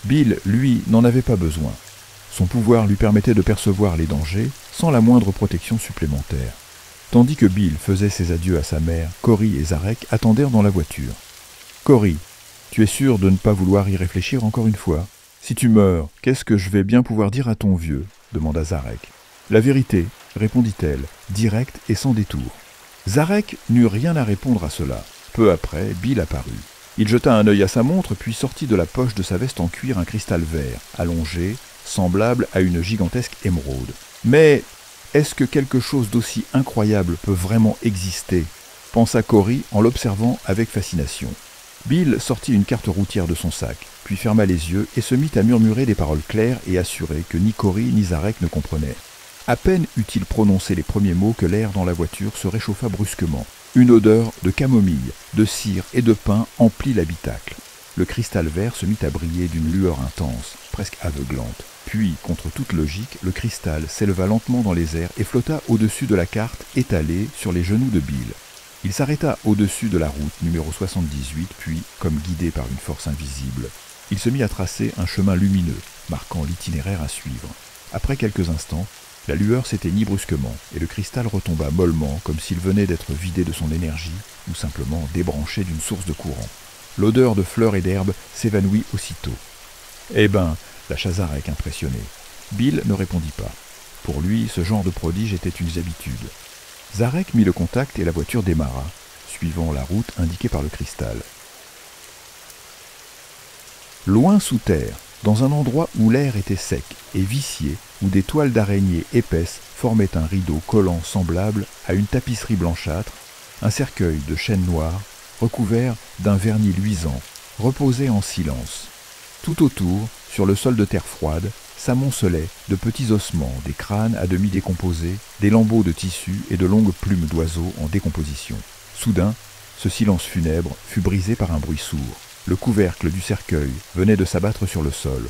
A: Bill, lui, n'en avait pas besoin. Son pouvoir lui permettait de percevoir les dangers sans la moindre protection supplémentaire. Tandis que Bill faisait ses adieux à sa mère, Cory et Zarek attendèrent dans la voiture. « Cory, tu es sûr de ne pas vouloir y réfléchir encore une fois ? Si tu meurs, qu'est-ce que je vais bien pouvoir dire à ton vieux ?» demanda Zarek. « La vérité, répondit-elle, directe et sans détour. Zarek n'eut rien à répondre à cela. Peu après, Bill apparut. Il jeta un œil à sa montre, puis sortit de la poche de sa veste en cuir un cristal vert, allongé, semblable à une gigantesque émeraude. Mais est-ce que quelque chose d'aussi incroyable peut vraiment exister ? Pensa Cory en l'observant avec fascination. Bill sortit une carte routière de son sac, puis ferma les yeux et se mit à murmurer des paroles claires et assurées que ni Cory ni Zarek ne comprenaient. À peine eut-il prononcé les premiers mots que l'air dans la voiture se réchauffa brusquement. Une odeur de camomille, de cire et de pin emplit l'habitacle. Le cristal vert se mit à briller d'une lueur intense, presque aveuglante. Puis, contre toute logique, le cristal s'éleva lentement dans les airs et flotta au-dessus de la carte étalée sur les genoux de Bill. Il s'arrêta au-dessus de la route numéro 78, puis, comme guidé par une force invisible, il se mit à tracer un chemin lumineux, marquant l'itinéraire à suivre. Après quelques instants, la lueur s'éteignit brusquement, et le cristal retomba mollement comme s'il venait d'être vidé de son énergie ou simplement débranché d'une source de courant. L'odeur de fleurs et d'herbes s'évanouit aussitôt. « Eh ben !» lâcha Zarek impressionné. Bill ne répondit pas. Pour lui, ce genre de prodige était une habitude. Zarek mit le contact et la voiture démarra, suivant la route indiquée par le cristal. Loin sous terre, dans un endroit où l'air était sec et vicié, où des toiles d'araignée épaisses formaient un rideau collant semblable à une tapisserie blanchâtre, un cercueil de chêne noir, recouvert d'un vernis luisant, reposait en silence. Tout autour, sur le sol de terre froide, s'amoncelaient de petits ossements, des crânes à demi décomposés, des lambeaux de tissu et de longues plumes d'oiseaux en décomposition. Soudain, ce silence funèbre fut brisé par un bruit sourd. Le couvercle du cercueil venait de s'abattre sur le sol.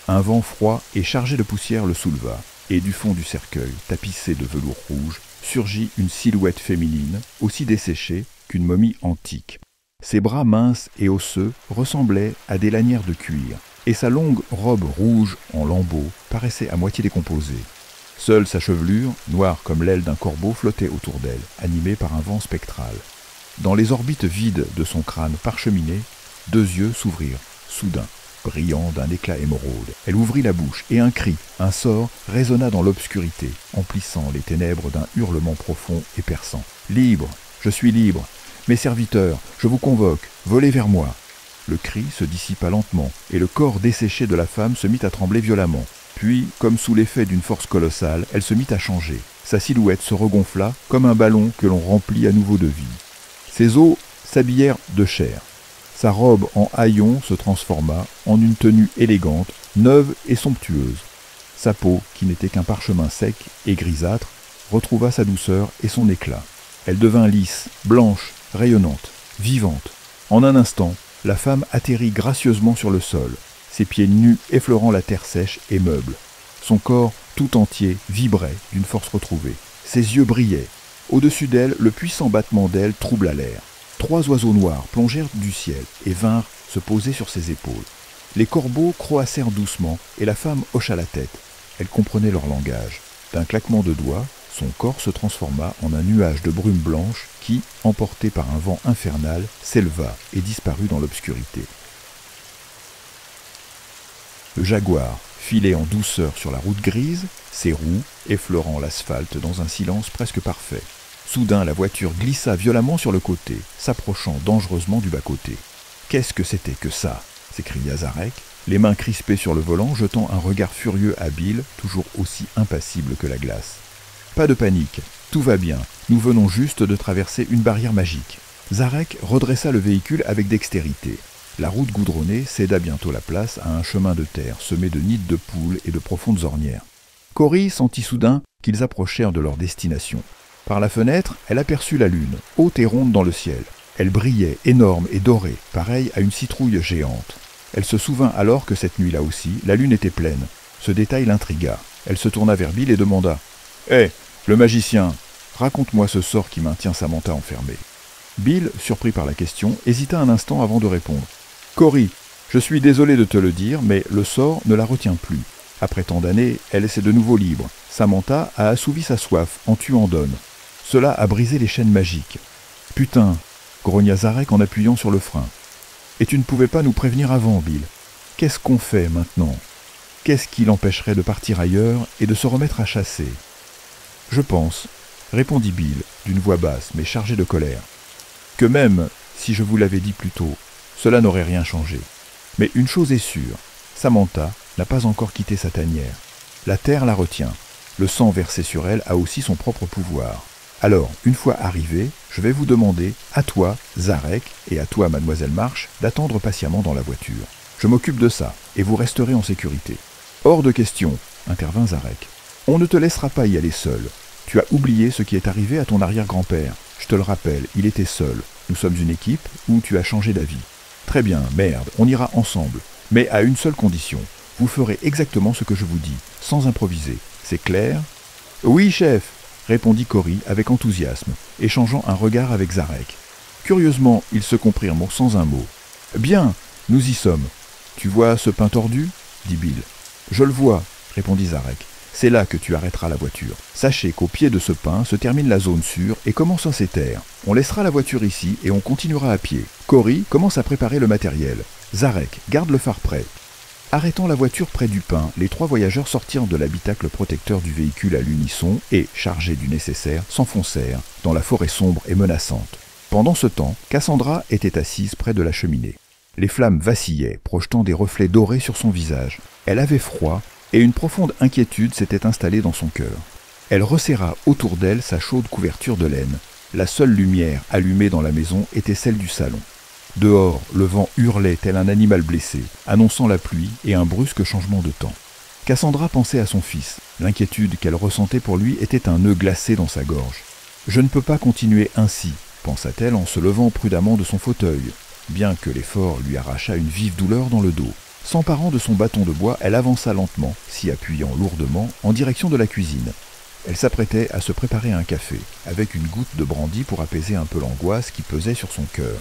A: Un vent froid et chargé de poussière le souleva, et du fond du cercueil, tapissé de velours rouge, surgit une silhouette féminine, aussi desséchée qu'une momie antique. Ses bras minces et osseux ressemblaient à des lanières de cuir, et sa longue robe rouge en lambeaux paraissait à moitié décomposée. Seule sa chevelure, noire comme l'aile d'un corbeau, flottait autour d'elle, animée par un vent spectral. Dans les orbites vides de son crâne parcheminé, 2 yeux s'ouvrirent, soudain, brillants d'un éclat émeraude. Elle ouvrit la bouche, et un cri, un sort, résonna dans l'obscurité, emplissant les ténèbres d'un hurlement profond et perçant. « Libre, je suis libre. Mes serviteurs, je vous convoque, volez vers moi. » Le cri se dissipa lentement, et le corps desséché de la femme se mit à trembler violemment. Puis, comme sous l'effet d'une force colossale, elle se mit à changer. Sa silhouette se regonfla comme un ballon que l'on remplit à nouveau de vie. Ses os s'habillèrent de chair. Sa robe en haillons se transforma en une tenue élégante, neuve et somptueuse. Sa peau, qui n'était qu'un parchemin sec et grisâtre, retrouva sa douceur et son éclat. Elle devint lisse, blanche, rayonnante, vivante. En un instant, la femme atterrit gracieusement sur le sol, ses pieds nus effleurant la terre sèche et meuble. Son corps tout entier vibrait d'une force retrouvée. Ses yeux brillaient. Au-dessus d'elle, le puissant battement d'ailes troubla l'air. 3 oiseaux noirs plongèrent du ciel et vinrent se poser sur ses épaules. Les corbeaux croassèrent doucement et la femme hocha la tête. Elle comprenait leur langage. D'un claquement de doigts, son corps se transforma en un nuage de brume blanche qui, emporté par un vent infernal, s'éleva et disparut dans l'obscurité. Le jaguar filait en douceur sur la route grise, ses roues effleurant l'asphalte dans un silence presque parfait. Soudain, la voiture glissa violemment sur le côté, s'approchant dangereusement du bas-côté. « Qu'est-ce que c'était que ça ?» s'écria Zarek, les mains crispées sur le volant, jetant un regard furieux à Bill, toujours aussi impassible que la glace. Pas de panique, tout va bien, nous venons juste de traverser une barrière magique. Zarek redressa le véhicule avec dextérité. La route goudronnée céda bientôt la place à un chemin de terre semé de nids de poules et de profondes ornières. Cory sentit soudain qu'ils approchèrent de leur destination. Par la fenêtre, elle aperçut la lune, haute et ronde dans le ciel. Elle brillait, énorme et dorée, pareille à une citrouille géante. Elle se souvint alors que cette nuit-là aussi, la lune était pleine. Ce détail l'intrigua. Elle se tourna vers Bill et demanda « Hé, le magicien, raconte-moi ce sort qui maintient Samantha enfermée. » Bill, surpris par la question, hésita un instant avant de répondre. « Cory, je suis désolé de te le dire, mais le sort ne la retient plus. Après tant d'années, elle est de nouveau libre. Samantha a assouvi sa soif en tuant Don. Cela a brisé les chaînes magiques. Putain, grogna Zarek en appuyant sur le frein. Et tu ne pouvais pas nous prévenir avant, Bill. Qu'est-ce qu'on fait maintenant? Qu'est-ce qui l'empêcherait de partir ailleurs et de se remettre à chasser? Je pense, répondit Bill, d'une voix basse mais chargée de colère, que même si je vous l'avais dit plus tôt, cela n'aurait rien changé. Mais une chose est sûre, Samantha n'a pas encore quitté sa tanière. La terre la retient. Le sang versé sur elle a aussi son propre pouvoir. Alors, une fois arrivé, je vais vous demander, à toi, Zarek, et à toi, mademoiselle Marsh, d'attendre patiemment dans la voiture. Je m'occupe de ça, et vous resterez en sécurité. Hors de question, intervint Zarek. On ne te laissera pas y aller seul. Tu as oublié ce qui est arrivé à ton arrière-grand-père. Je te le rappelle, il était seul. Nous sommes une équipe où tu as changé d'avis. Très bien, merde, on ira ensemble. Mais à une seule condition. Vous ferez exactement ce que je vous dis, sans improviser. C'est clair? Oui, chef, répondit Cory avec enthousiasme, échangeant un regard avec Zarek. Curieusement, ils se comprirent sans un mot. Bien, nous y sommes. Tu vois ce pin tordu? Dit Bill. Je le vois, répondit Zarek. C'est là que tu arrêteras la voiture. Sachez qu'au pied de ce pin se termine la zone sûre et commence à s'éterre. On laissera la voiture ici et on continuera à pied. Cory commence à préparer le matériel. Zarek, garde le phare prêt. Arrêtant la voiture près du pin, les trois voyageurs sortirent de l'habitacle protecteur du véhicule à l'unisson et, chargés du nécessaire, s'enfoncèrent dans la forêt sombre et menaçante. Pendant ce temps, Cassandra était assise près de la cheminée. Les flammes vacillaient, projetant des reflets dorés sur son visage. Elle avait froid et une profonde inquiétude s'était installée dans son cœur. Elle resserra autour d'elle sa chaude couverture de laine. La seule lumière allumée dans la maison était celle du salon. Dehors, le vent hurlait tel un animal blessé, annonçant la pluie et un brusque changement de temps. Cassandra pensait à son fils. L'inquiétude qu'elle ressentait pour lui était un nœud glacé dans sa gorge. « Je ne peux pas continuer ainsi », pensa-t-elle en se levant prudemment de son fauteuil, bien que l'effort lui arrachât une vive douleur dans le dos. S'emparant de son bâton de bois, elle avança lentement, s'y appuyant lourdement, en direction de la cuisine. Elle s'apprêtait à se préparer un café, avec une goutte de brandy pour apaiser un peu l'angoisse qui pesait sur son cœur.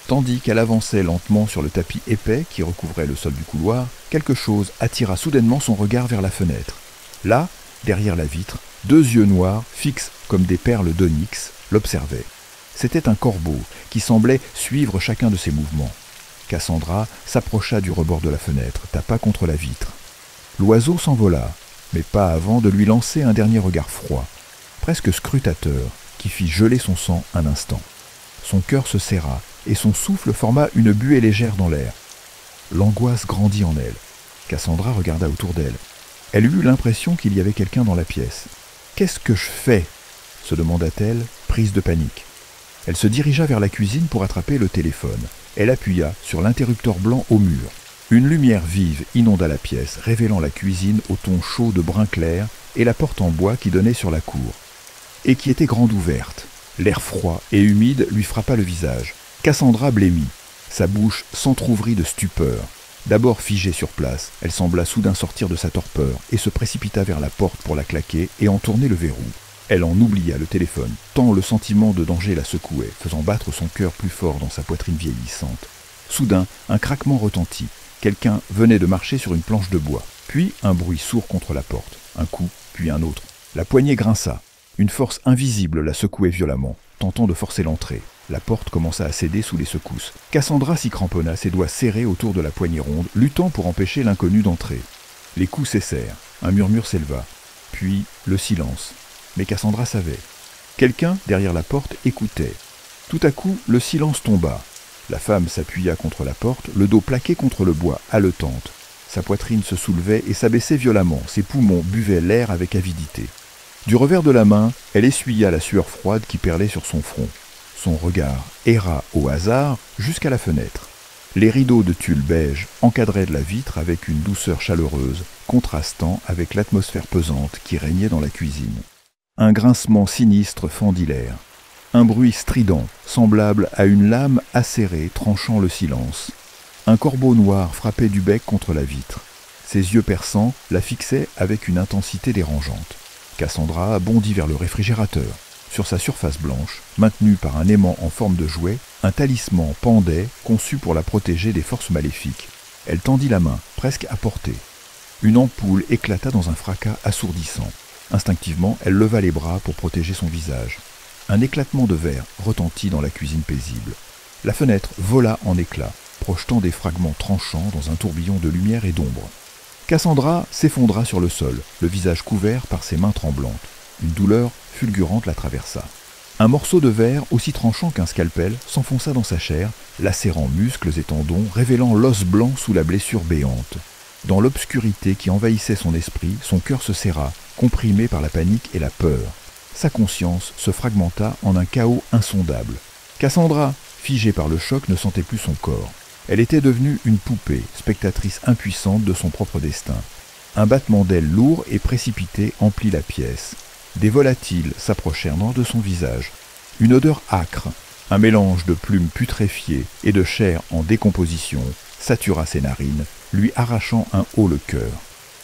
A: Tandis qu'elle avançait lentement sur le tapis épais qui recouvrait le sol du couloir, quelque chose attira soudainement son regard vers la fenêtre. Là, derrière la vitre, deux yeux noirs, fixes comme des perles d'onyx, l'observaient. C'était un corbeau qui semblait suivre chacun de ses mouvements. Cassandra s'approcha du rebord de la fenêtre, tapa contre la vitre. L'oiseau s'envola, mais pas avant de lui lancer un dernier regard froid, presque scrutateur, qui fit geler son sang un instant. Son cœur se serra, et son souffle forma une buée légère dans l'air. L'angoisse grandit en elle. Cassandra regarda autour d'elle. Elle eut l'impression qu'il y avait quelqu'un dans la pièce. « Qu'est-ce que je fais ?» se demanda-t-elle, prise de panique. Elle se dirigea vers la cuisine pour attraper le téléphone. Elle appuya sur l'interrupteur blanc au mur. Une lumière vive inonda la pièce, révélant la cuisine au ton chaud de brun clair et la porte en bois qui donnait sur la cour, et qui était grande ouverte. L'air froid et humide lui frappa le visage. Cassandra blêmit. Sa bouche s'entr'ouvrit de stupeur. D'abord figée sur place, elle sembla soudain sortir de sa torpeur et se précipita vers la porte pour la claquer et en tourner le verrou. Elle en oublia le téléphone, tant le sentiment de danger la secouait, faisant battre son cœur plus fort dans sa poitrine vieillissante. Soudain, un craquement retentit. Quelqu'un venait de marcher sur une planche de bois. Puis un bruit sourd contre la porte. Un coup, puis un autre. La poignée grinça. Une force invisible la secouait violemment, tentant de forcer l'entrée. La porte commença à céder sous les secousses. Cassandra s'y cramponna, ses doigts serrés autour de la poignée ronde, luttant pour empêcher l'inconnu d'entrer. Les coups cessèrent. Un murmure s'éleva. Puis le silence. Mais Cassandra savait. Quelqu'un, derrière la porte, écoutait. Tout à coup, le silence tomba. La femme s'appuya contre la porte, le dos plaqué contre le bois, haletante. Sa poitrine se soulevait et s'abaissait violemment, ses poumons buvaient l'air avec avidité. Du revers de la main, elle essuya la sueur froide qui perlait sur son front. Son regard erra au hasard jusqu'à la fenêtre. Les rideaux de tulle beige encadraient la vitre avec une douceur chaleureuse, contrastant avec l'atmosphère pesante qui régnait dans la cuisine. Un grincement sinistre fendit l'air. Un bruit strident, semblable à une lame acérée tranchant le silence. Un corbeau noir frappait du bec contre la vitre. Ses yeux perçants la fixaient avec une intensité dérangeante. Cassandra bondit vers le réfrigérateur. Sur sa surface blanche, maintenue par un aimant en forme de jouet, un talisman pendait, conçu pour la protéger des forces maléfiques. Elle tendit la main, presque à portée. Une ampoule éclata dans un fracas assourdissant. Instinctivement, elle leva les bras pour protéger son visage. Un éclatement de verre retentit dans la cuisine paisible. La fenêtre vola en éclats, projetant des fragments tranchants dans un tourbillon de lumière et d'ombre. Cassandra s'effondra sur le sol, le visage couvert par ses mains tremblantes. Une douleur fulgurante la traversa. Un morceau de verre, aussi tranchant qu'un scalpel, s'enfonça dans sa chair, lacérant muscles et tendons, révélant l'os blanc sous la blessure béante. Dans l'obscurité qui envahissait son esprit, son cœur se serra, comprimé par la panique et la peur. Sa conscience se fragmenta en un chaos insondable. Cassandra, figée par le choc, ne sentait plus son corps. Elle était devenue une poupée, spectatrice impuissante de son propre destin. Un battement d'ailes lourd et précipité emplit la pièce. Des volatiles s'approchèrent de son visage. Une odeur âcre, un mélange de plumes putréfiées et de chair en décomposition, satura ses narines, lui arrachant un haut le cœur.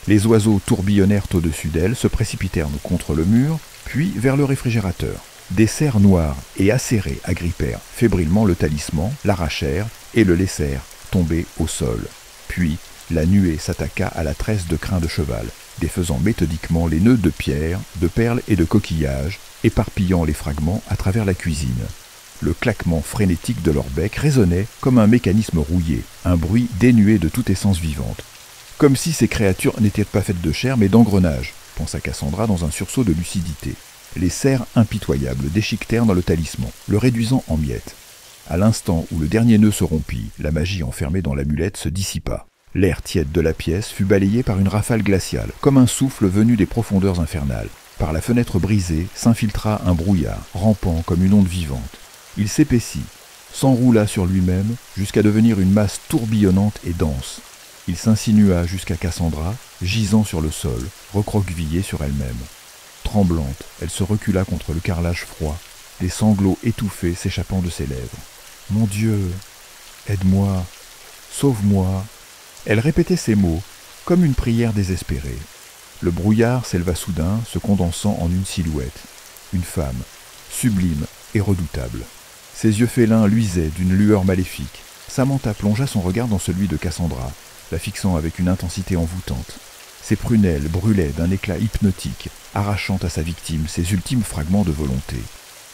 A: Les oiseaux tourbillonnèrent au-dessus d'elle, se précipitèrent contre le mur, puis vers le réfrigérateur. Des cerfs noirs et acérés agrippèrent fébrilement le talisman, l'arrachèrent et le laissèrent tomber au sol. Puis, la nuée s'attaqua à la tresse de crin de cheval, défaisant méthodiquement les nœuds de pierre, de perles et de coquillages, éparpillant les fragments à travers la cuisine. Le claquement frénétique de leur bec résonnait comme un mécanisme rouillé, un bruit dénué de toute essence vivante. Comme si ces créatures n'étaient pas faites de chair mais d'engrenages, pensa Cassandra dans un sursaut de lucidité. Les serres impitoyables déchiquetèrent dans le talisman, le réduisant en miettes. À l'instant où le dernier nœud se rompit, la magie enfermée dans l'amulette se dissipa. L'air tiède de la pièce fut balayé par une rafale glaciale, comme un souffle venu des profondeurs infernales. Par la fenêtre brisée s'infiltra un brouillard, rampant comme une onde vivante. Il s'épaissit, s'enroula sur lui-même jusqu'à devenir une masse tourbillonnante et dense. Il s'insinua jusqu'à Cassandra, gisant sur le sol, recroquevillée sur elle-même. Tremblante, elle se recula contre le carrelage froid, des sanglots étouffés s'échappant de ses lèvres. « Mon Dieu, aide-moi, sauve-moi !» Elle répétait ces mots, comme une prière désespérée. Le brouillard s'éleva soudain, se condensant en une silhouette. Une femme, sublime et redoutable. Ses yeux félins luisaient d'une lueur maléfique. Samantha plongea son regard dans celui de Cassandra, la fixant avec une intensité envoûtante. Ses prunelles brûlaient d'un éclat hypnotique, arrachant à sa victime ses ultimes fragments de volonté.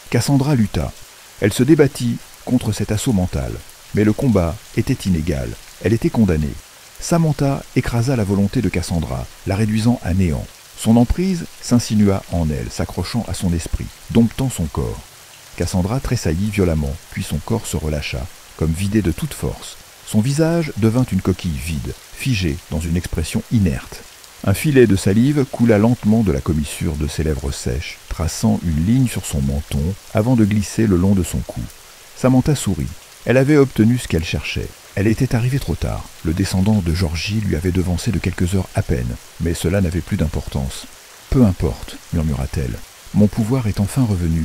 A: Cassandra lutta. Elle se débattit contre cet assaut mental. Mais le combat était inégal. Elle était condamnée. Samantha écrasa la volonté de Cassandra, la réduisant à néant. Son emprise s'insinua en elle, s'accrochant à son esprit, domptant son corps. Cassandra tressaillit violemment, puis son corps se relâcha, comme vidé de toute force. Son visage devint une coquille vide, figée dans une expression inerte. Un filet de salive coula lentement de la commissure de ses lèvres sèches, traçant une ligne sur son menton avant de glisser le long de son cou. Samantha sourit. Elle avait obtenu ce qu'elle cherchait. Elle était arrivée trop tard. Le descendant de Georgie lui avait devancé de quelques heures à peine, mais cela n'avait plus d'importance. « Peu importe, murmura-t-elle. Mon pouvoir est enfin revenu,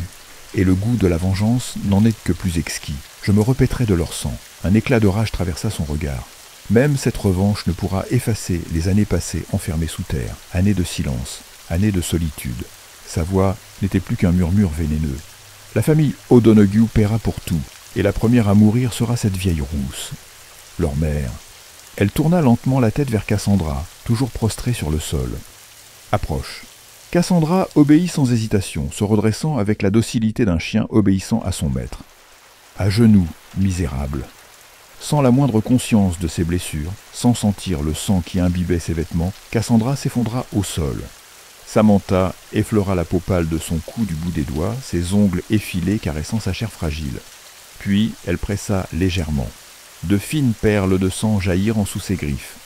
A: et le goût de la vengeance n'en est que plus exquis. Je me repèterai de leur sang. » Un éclat de rage traversa son regard. Même cette revanche ne pourra effacer les années passées enfermées sous terre, années de silence, années de solitude. Sa voix n'était plus qu'un murmure vénéneux. La famille O'Donoghue paiera pour tout, et la première à mourir sera cette vieille rousse. Leur mère. Elle tourna lentement la tête vers Cassandra, toujours prostrée sur le sol. Approche. Cassandra obéit sans hésitation, se redressant avec la docilité d'un chien obéissant à son maître. À genoux, misérable. Sans la moindre conscience de ses blessures, sans sentir le sang qui imbibait ses vêtements, Cassandra s'effondra au sol. Samantha effleura la peau pâle de son cou du bout des doigts, ses ongles effilés caressant sa chair fragile. Puis elle pressa légèrement. De fines perles de sang jaillirent en sous ses griffes.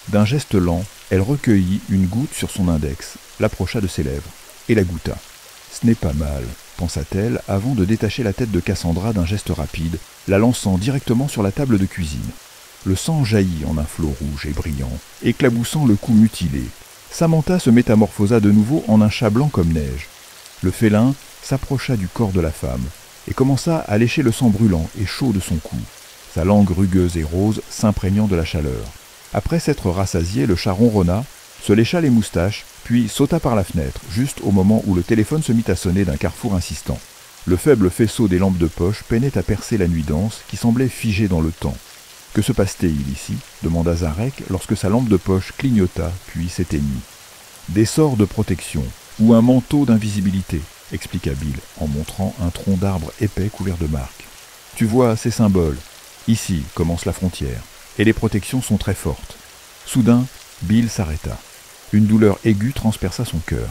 A: D'un geste lent, elle recueillit une goutte sur son index, l'approcha de ses lèvres. et la goûta. « Ce n'est pas mal », pensa-t-elle avant de détacher la tête de Cassandra d'un geste rapide, la lançant directement sur la table de cuisine. Le sang jaillit en un flot rouge et brillant, éclaboussant le cou mutilé. Samantha se métamorphosa de nouveau en un chat blanc comme neige. Le félin s'approcha du corps de la femme et commença à lécher le sang brûlant et chaud de son cou, sa langue rugueuse et rose s'imprégnant de la chaleur. Après s'être rassasié, le chat ronronna, se lécha les moustaches, puis sauta par la fenêtre, juste au moment où le téléphone se mit à sonner d'un carrefour insistant. Le faible faisceau des lampes de poche peinait à percer la nuit dense qui semblait figée dans le temps. « Que se passe-t-il ici » demanda Zarek lorsque sa lampe de poche clignota puis s'éteignit. « Des sorts de protection, ou un manteau d'invisibilité, » expliqua Bill en montrant un tronc d'arbre épais couvert de marques. « Tu vois ces symboles. Ici commence la frontière, et les protections sont très fortes. » Soudain, Bill s'arrêta. Une douleur aiguë transperça son cœur.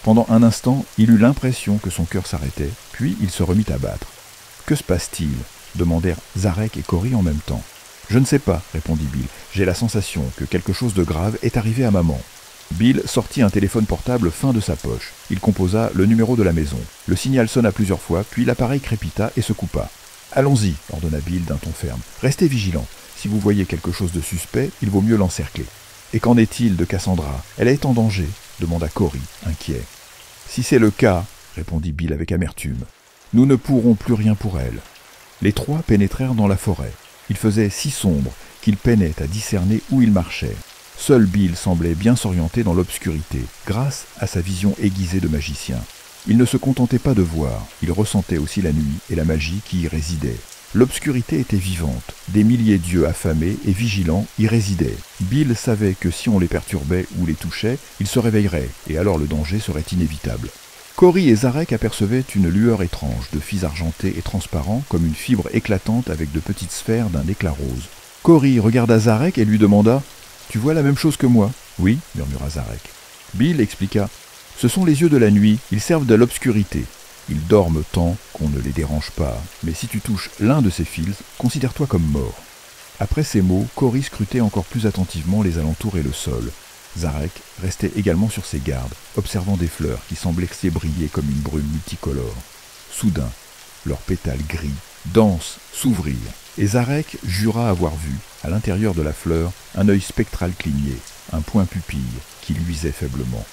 A: Pendant un instant, il eut l'impression que son cœur s'arrêtait, puis il se remit à battre. « Que se passe-t-il » demandèrent Zarek et Cory en même temps. « Je ne sais pas, » répondit Bill. « J'ai la sensation que quelque chose de grave est arrivé à maman. » Bill sortit un téléphone portable fin de sa poche. Il composa le numéro de la maison. Le signal sonna plusieurs fois, puis l'appareil crépita et se coupa. « Allons-y, » ordonna Bill d'un ton ferme. « Restez vigilants. Si vous voyez quelque chose de suspect, il vaut mieux l'encercler. » « Et qu'en est-il de Cassandra? Elle est en danger ?» demanda Cory, inquiet. « Si c'est le cas, » répondit Bill avec amertume, « nous ne pourrons plus rien pour elle. » Les trois pénétrèrent dans la forêt. Il faisait si sombre qu'ils peinaient à discerner où ils marchaient. Seul Bill semblait bien s'orienter dans l'obscurité, grâce à sa vision aiguisée de magicien. Il ne se contentait pas de voir, il ressentait aussi la nuit et la magie qui y résidait. L'obscurité était vivante, des milliers d'yeux affamés et vigilants y résidaient. Bill savait que si on les perturbait ou les touchait, ils se réveilleraient, et alors le danger serait inévitable. Cory et Zarek apercevaient une lueur étrange, de fils argentés et transparents, comme une fibre éclatante avec de petites sphères d'un éclat rose. Cory regarda Zarek et lui demanda « Tu vois la même chose que moi ?»« Oui, » murmura Zarek. Bill expliqua « Ce sont les yeux de la nuit, ils servent de l'obscurité. Ils dorment tant qu'on ne les dérange pas, mais si tu touches l'un de ces fils, considère-toi comme mort. » Après ces mots, Cory scrutait encore plus attentivement les alentours et le sol. Zarek restait également sur ses gardes, observant des fleurs qui semblaient briller comme une brume multicolore. Soudain, leurs pétales gris, denses, s'ouvrirent, et Zarek jura avoir vu, à l'intérieur de la fleur, un œil spectral cligner, un point pupille qui luisait faiblement.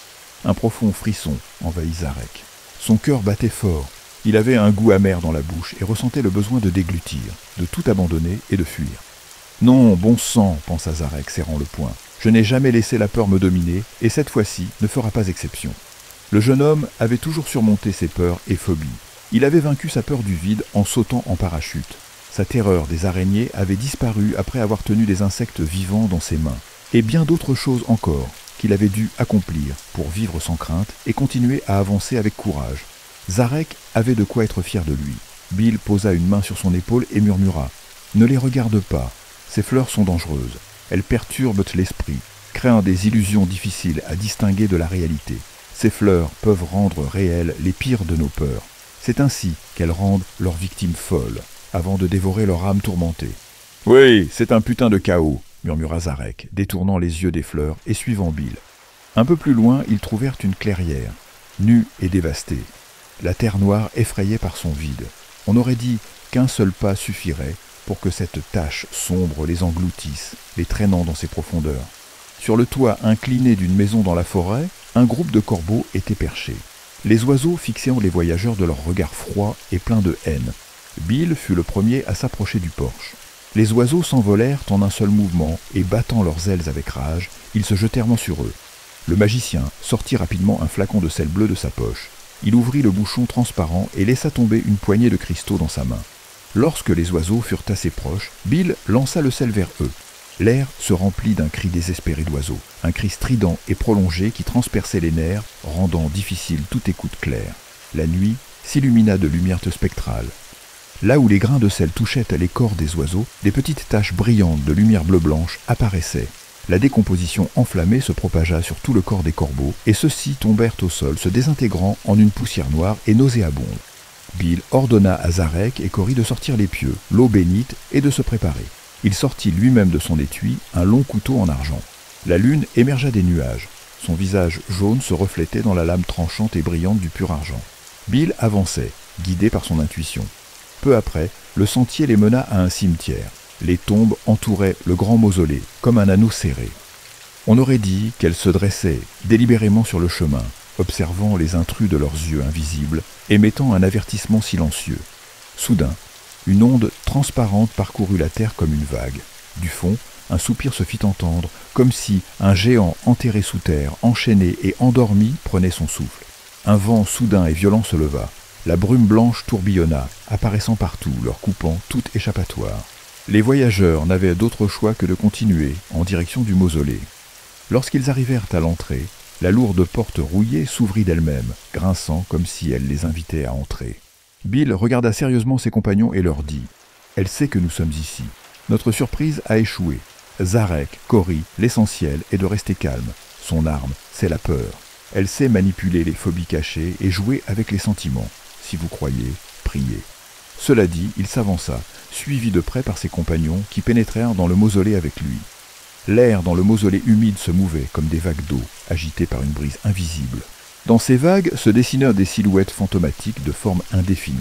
A: Un profond frisson envahit Zarek. Son cœur battait fort. Il avait un goût amer dans la bouche et ressentait le besoin de déglutir, de tout abandonner et de fuir. « Non, bon sang !» pensa Zarek, serrant le poing. « Je n'ai jamais laissé la peur me dominer, et cette fois-ci ne fera pas exception. » Le jeune homme avait toujours surmonté ses peurs et phobies. Il avait vaincu sa peur du vide en sautant en parachute. Sa terreur des araignées avait disparu après avoir tenu des insectes vivants dans ses mains. Et bien d'autres choses encore qu'il avait dû accomplir pour vivre sans crainte et continuer à avancer avec courage. Zarek avait de quoi être fier de lui. Bill posa une main sur son épaule et murmura « Ne les regarde pas, ces fleurs sont dangereuses. Elles perturbent l'esprit, créant des illusions difficiles à distinguer de la réalité. Ces fleurs peuvent rendre réelles les pires de nos peurs. C'est ainsi qu'elles rendent leurs victimes folles, avant de dévorer leur âme tourmentée. »« Oui, c'est un putain de chaos !» murmura Zarek, détournant les yeux des fleurs et suivant Bill. Un peu plus loin, ils trouvèrent une clairière, nue et dévastée. La terre noire effrayée par son vide. On aurait dit qu'un seul pas suffirait pour que cette tache sombre les engloutisse, les traînant dans ses profondeurs. Sur le toit incliné d'une maison dans la forêt, un groupe de corbeaux était perché. Les oiseaux fixaient les voyageurs de leurs regards froids et pleins de haine. Bill fut le premier à s'approcher du porche. Les oiseaux s'envolèrent en un seul mouvement et, battant leurs ailes avec rage, ils se jetèrent sur eux. Le magicien sortit rapidement un flacon de sel bleu de sa poche. Il ouvrit le bouchon transparent et laissa tomber une poignée de cristaux dans sa main. Lorsque les oiseaux furent assez proches, Bill lança le sel vers eux. L'air se remplit d'un cri désespéré d'oiseaux, un cri strident et prolongé qui transperçait les nerfs, rendant difficile toute écoute claire. La nuit s'illumina de lumières spectrales. Là où les grains de sel touchaient les corps des oiseaux, des petites taches brillantes de lumière bleu-blanche apparaissaient. La décomposition enflammée se propagea sur tout le corps des corbeaux, et ceux-ci tombèrent au sol, se désintégrant en une poussière noire et nauséabonde. Bill ordonna à Zarek et Cory de sortir les pieux, l'eau bénite, et de se préparer. Il sortit lui-même de son étui un long couteau en argent. La lune émergea des nuages. Son visage jaune se reflétait dans la lame tranchante et brillante du pur argent. Bill avançait, guidé par son intuition. Peu après, le sentier les mena à un cimetière. Les tombes entouraient le grand mausolée, comme un anneau serré. On aurait dit qu'elles se dressaient délibérément sur le chemin, observant les intrus de leurs yeux invisibles, émettant un avertissement silencieux. Soudain, une onde transparente parcourut la terre comme une vague. Du fond, un soupir se fit entendre, comme si un géant enterré sous terre, enchaîné et endormi, prenait son souffle. Un vent soudain et violent se leva. La brume blanche tourbillonna, apparaissant partout, leur coupant toute échappatoire. Les voyageurs n'avaient d'autre choix que de continuer en direction du mausolée. Lorsqu'ils arrivèrent à l'entrée, la lourde porte rouillée s'ouvrit d'elle-même, grinçant comme si elle les invitait à entrer. Bill regarda sérieusement ses compagnons et leur dit « Elle sait que nous sommes ici. Notre surprise a échoué. Zarek, Cory, l'essentiel est de rester calme. Son arme, c'est la peur. Elle sait manipuler les phobies cachées et jouer avec les sentiments. Si vous croyez, priez. » Cela dit, il s'avança, suivi de près par ses compagnons qui pénétrèrent dans le mausolée avec lui. L'air dans le mausolée humide se mouvait comme des vagues d'eau, agitées par une brise invisible. Dans ces vagues se dessinèrent des silhouettes fantomatiques de forme indéfinie.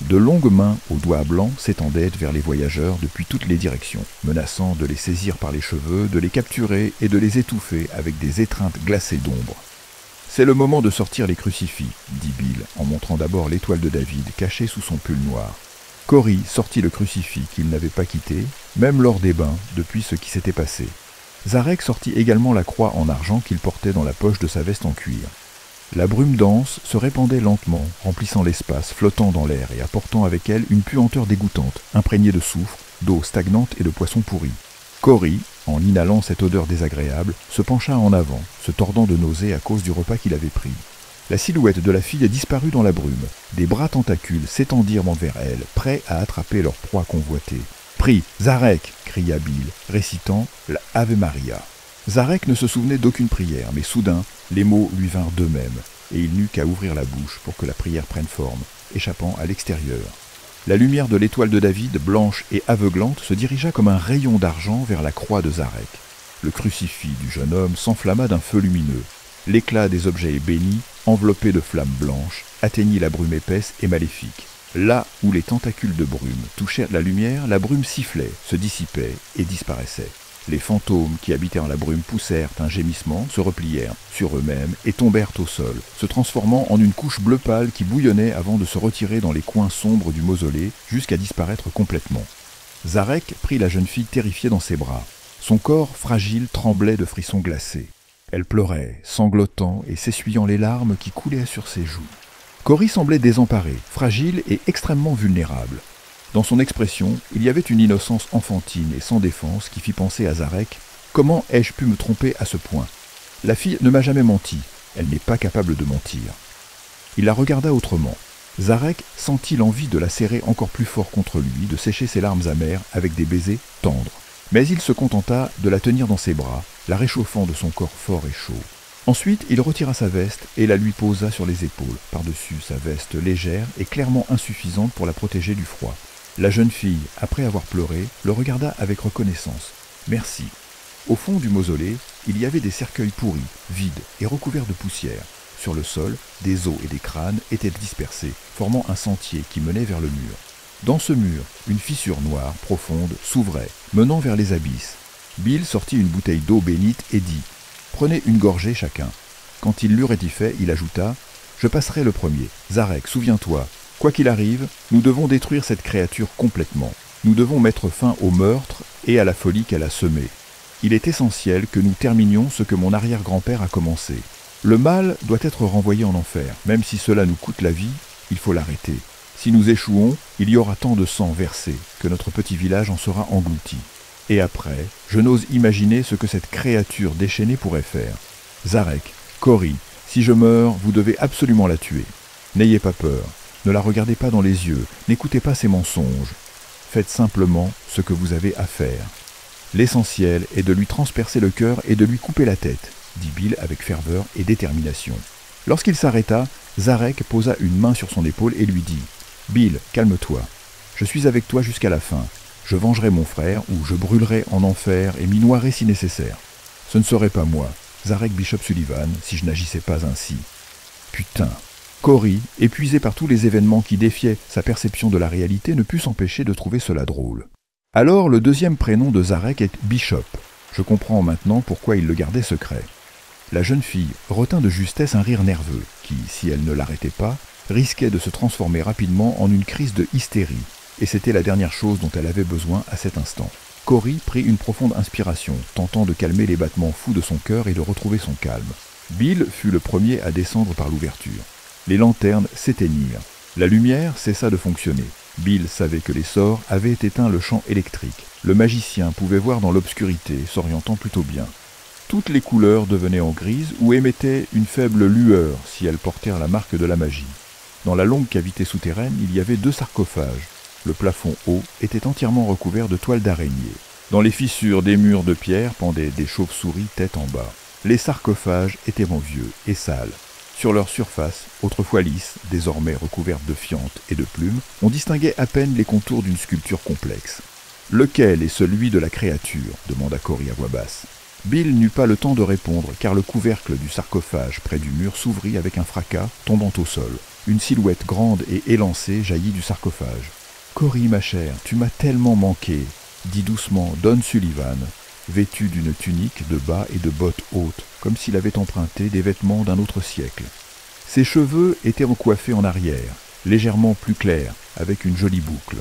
A: De longues mains aux doigts blancs s'étendaient vers les voyageurs depuis toutes les directions, menaçant de les saisir par les cheveux, de les capturer et de les étouffer avec des étreintes glacées d'ombre. « C'est le moment de sortir les crucifix, » dit Bill, en montrant d'abord l'étoile de David cachée sous son pull noir. Cory sortit le crucifix qu'il n'avait pas quitté, même lors des bains, depuis ce qui s'était passé. Zarek sortit également la croix en argent qu'il portait dans la poche de sa veste en cuir. La brume dense se répandait lentement, remplissant l'espace, flottant dans l'air et apportant avec elle une puanteur dégoûtante, imprégnée de soufre, d'eau stagnante et de poissons pourris. Cory, en inhalant cette odeur désagréable, se pencha en avant, se tordant de nausée à cause du repas qu'il avait pris. La silhouette de la fille disparut dans la brume. Des bras tentacules s'étendirent envers elle, prêts à attraper leur proie convoitée. « Prie, Zarek !» cria Bill, récitant la Ave Maria. Zarek ne se souvenait d'aucune prière, mais soudain, les mots lui vinrent d'eux-mêmes, et il n'eut qu'à ouvrir la bouche pour que la prière prenne forme, échappant à l'extérieur. La lumière de l'étoile de David, blanche et aveuglante, se dirigea comme un rayon d'argent vers la croix de Zarek. Le crucifix du jeune homme s'enflamma d'un feu lumineux. L'éclat des objets bénis, enveloppés de flammes blanches, atteignit la brume épaisse et maléfique. Là où les tentacules de brume touchaient la lumière, la brume sifflait, se dissipait et disparaissait. Les fantômes qui habitaient en la brume poussèrent un gémissement, se replièrent sur eux-mêmes et tombèrent au sol, se transformant en une couche bleu pâle qui bouillonnait avant de se retirer dans les coins sombres du mausolée jusqu'à disparaître complètement. Zarek prit la jeune fille terrifiée dans ses bras. Son corps fragile tremblait de frissons glacés. Elle pleurait, sanglotant et s'essuyant les larmes qui coulaient sur ses joues. Cory semblait désemparée, fragile et extrêmement vulnérable. Dans son expression, il y avait une innocence enfantine et sans défense qui fit penser à Zarek « Comment ai-je pu me tromper à ce point ? La fille ne m'a jamais menti, elle n'est pas capable de mentir. » Il la regarda autrement. Zarek sentit l'envie de la serrer encore plus fort contre lui, de sécher ses larmes amères avec des baisers tendres. Mais il se contenta de la tenir dans ses bras, la réchauffant de son corps fort et chaud. Ensuite, il retira sa veste et la lui posa sur les épaules, par-dessus sa veste légère et clairement insuffisante pour la protéger du froid. La jeune fille, après avoir pleuré, le regarda avec reconnaissance. « Merci. » Au fond du mausolée, il y avait des cercueils pourris, vides et recouverts de poussière. Sur le sol, des os et des crânes étaient dispersés, formant un sentier qui menait vers le mur. Dans ce mur, une fissure noire, profonde, s'ouvrait, menant vers les abysses. Bill sortit une bouteille d'eau bénite et dit « Prenez une gorgée chacun. » Quand il l'eut fait, il ajouta « Je passerai le premier. Zarek, souviens-toi, quoi qu'il arrive, nous devons détruire cette créature complètement. Nous devons mettre fin au meurtre et à la folie qu'elle a semée. Il est essentiel que nous terminions ce que mon arrière-grand-père a commencé. Le mal doit être renvoyé en enfer. Même si cela nous coûte la vie, il faut l'arrêter. Si nous échouons, il y aura tant de sang versé que notre petit village en sera englouti. Et après, je n'ose imaginer ce que cette créature déchaînée pourrait faire. Zarek, Cory, si je meurs, vous devez absolument la tuer. N'ayez pas peur, ne la regardez pas dans les yeux, n'écoutez pas ses mensonges. Faites simplement ce que vous avez à faire. L'essentiel est de lui transpercer le cœur et de lui couper la tête, dit Bill avec ferveur et détermination. Lorsqu'il s'arrêta, Zarek posa une main sur son épaule et lui dit « Bill, calme-toi. Je suis avec toi jusqu'à la fin. Je vengerai mon frère ou je brûlerai en enfer et m'y noierai si nécessaire. Ce ne serait pas moi. Zarek Bishop Sullivan, si je n'agissais pas ainsi. Putain. Cory, épuisé par tous les événements qui défiaient sa perception de la réalité, ne put s'empêcher de trouver cela drôle. Alors, le deuxième prénom de Zarek est Bishop. Je comprends maintenant pourquoi il le gardait secret. La jeune fille retint de justesse un rire nerveux, qui, si elle ne l'arrêtait pas, risquait de se transformer rapidement en une crise de hystérie, et c'était la dernière chose dont elle avait besoin à cet instant. Cory prit une profonde inspiration, tentant de calmer les battements fous de son cœur et de retrouver son calme. Bill fut le premier à descendre par l'ouverture. Les lanternes s'éteignirent. La lumière cessa de fonctionner. Bill savait que les sorts avaient éteint le champ électrique. Le magicien pouvait voir dans l'obscurité, s'orientant plutôt bien. Toutes les couleurs devenaient en grise ou émettaient une faible lueur si elles portèrent la marque de la magie. Dans la longue cavité souterraine, il y avait 2 sarcophages. Le plafond haut était entièrement recouvert de toiles d'araignée. Dans les fissures des murs de pierre pendaient des chauves-souris tête en bas. Les sarcophages étaient vieux et sales. Sur leur surface, autrefois lisse, désormais recouverte de fientes et de plumes, on distinguait à peine les contours d'une sculpture complexe. « Lequel est celui de la créature » demanda Cory à voix basse. Bill n'eut pas le temps de répondre, car le couvercle du sarcophage près du mur s'ouvrit avec un fracas, tombant au sol. Une silhouette grande et élancée jaillit du sarcophage. « Cory, ma chère, tu m'as tellement manqué » dit doucement Don Sullivan, vêtu d'une tunique de bas et de bottes hautes, comme s'il avait emprunté des vêtements d'un autre siècle. Ses cheveux étaient recoiffés en arrière, légèrement plus clairs, avec une jolie boucle.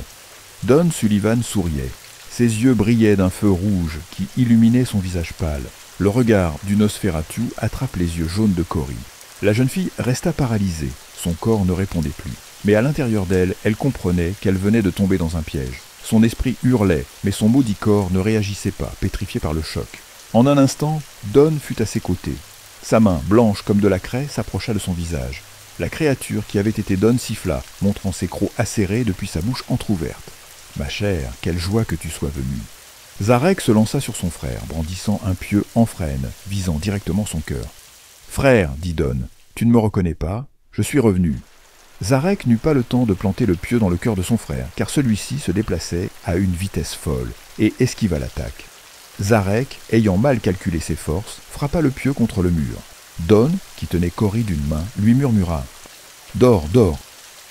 A: Don Sullivan souriait. Ses yeux brillaient d'un feu rouge qui illuminait son visage pâle. Le regard du Nosferatu attrape les yeux jaunes de Cory. La jeune fille resta paralysée. Son corps ne répondait plus. Mais à l'intérieur d'elle, elle comprenait qu'elle venait de tomber dans un piège. Son esprit hurlait, mais son maudit corps ne réagissait pas, pétrifié par le choc. En un instant, Don fut à ses côtés. Sa main, blanche comme de la craie, s'approcha de son visage. La créature qui avait été Don siffla, montrant ses crocs acérés depuis sa bouche entr'ouverte. « Ma chère, quelle joie que tu sois venue !» Zarek se lança sur son frère, brandissant un pieu en frêne, visant directement son cœur. « Frère, dit Don, tu ne me reconnais pas? Je suis revenu. » Zarek n'eut pas le temps de planter le pieu dans le cœur de son frère, car celui-ci se déplaçait à une vitesse folle et esquiva l'attaque. Zarek, ayant mal calculé ses forces, frappa le pieu contre le mur. Don, qui tenait Cory d'une main, lui murmura « Dors, dors !»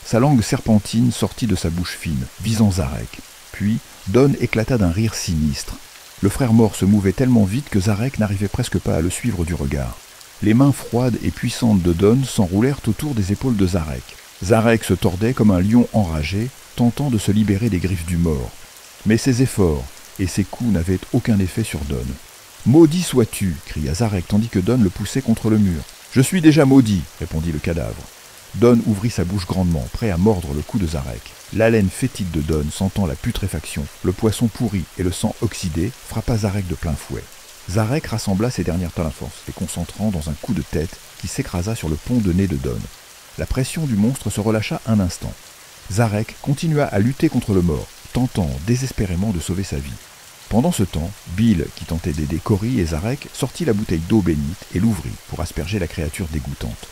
A: Sa langue serpentine sortit de sa bouche fine, visant Zarek. Puis, Don éclata d'un rire sinistre. Le frère mort se mouvait tellement vite que Zarek n'arrivait presque pas à le suivre du regard. Les mains froides et puissantes de Don s'enroulèrent autour des épaules de Zarek. Zarek se tordait comme un lion enragé, tentant de se libérer des griffes du mort. Mais ses efforts et ses coups n'avaient aucun effet sur Don. « Maudit sois-tu » cria Zarek tandis que Don le poussait contre le mur. « Je suis déjà maudit » répondit le cadavre. Don ouvrit sa bouche grandement, prêt à mordre le cou de Zarek. L'haleine fétide de Don, sentant la putréfaction, le poisson pourri et le sang oxydé, frappa Zarek de plein fouet. Zarek rassembla ses dernières forces, les concentrant dans un coup de tête qui s'écrasa sur le pont de nez de Don. La pression du monstre se relâcha un instant. Zarek continua à lutter contre le mort, tentant désespérément de sauver sa vie. Pendant ce temps, Bill, qui tentait d'aider Cory et Zarek, sortit la bouteille d'eau bénite et l'ouvrit pour asperger la créature dégoûtante.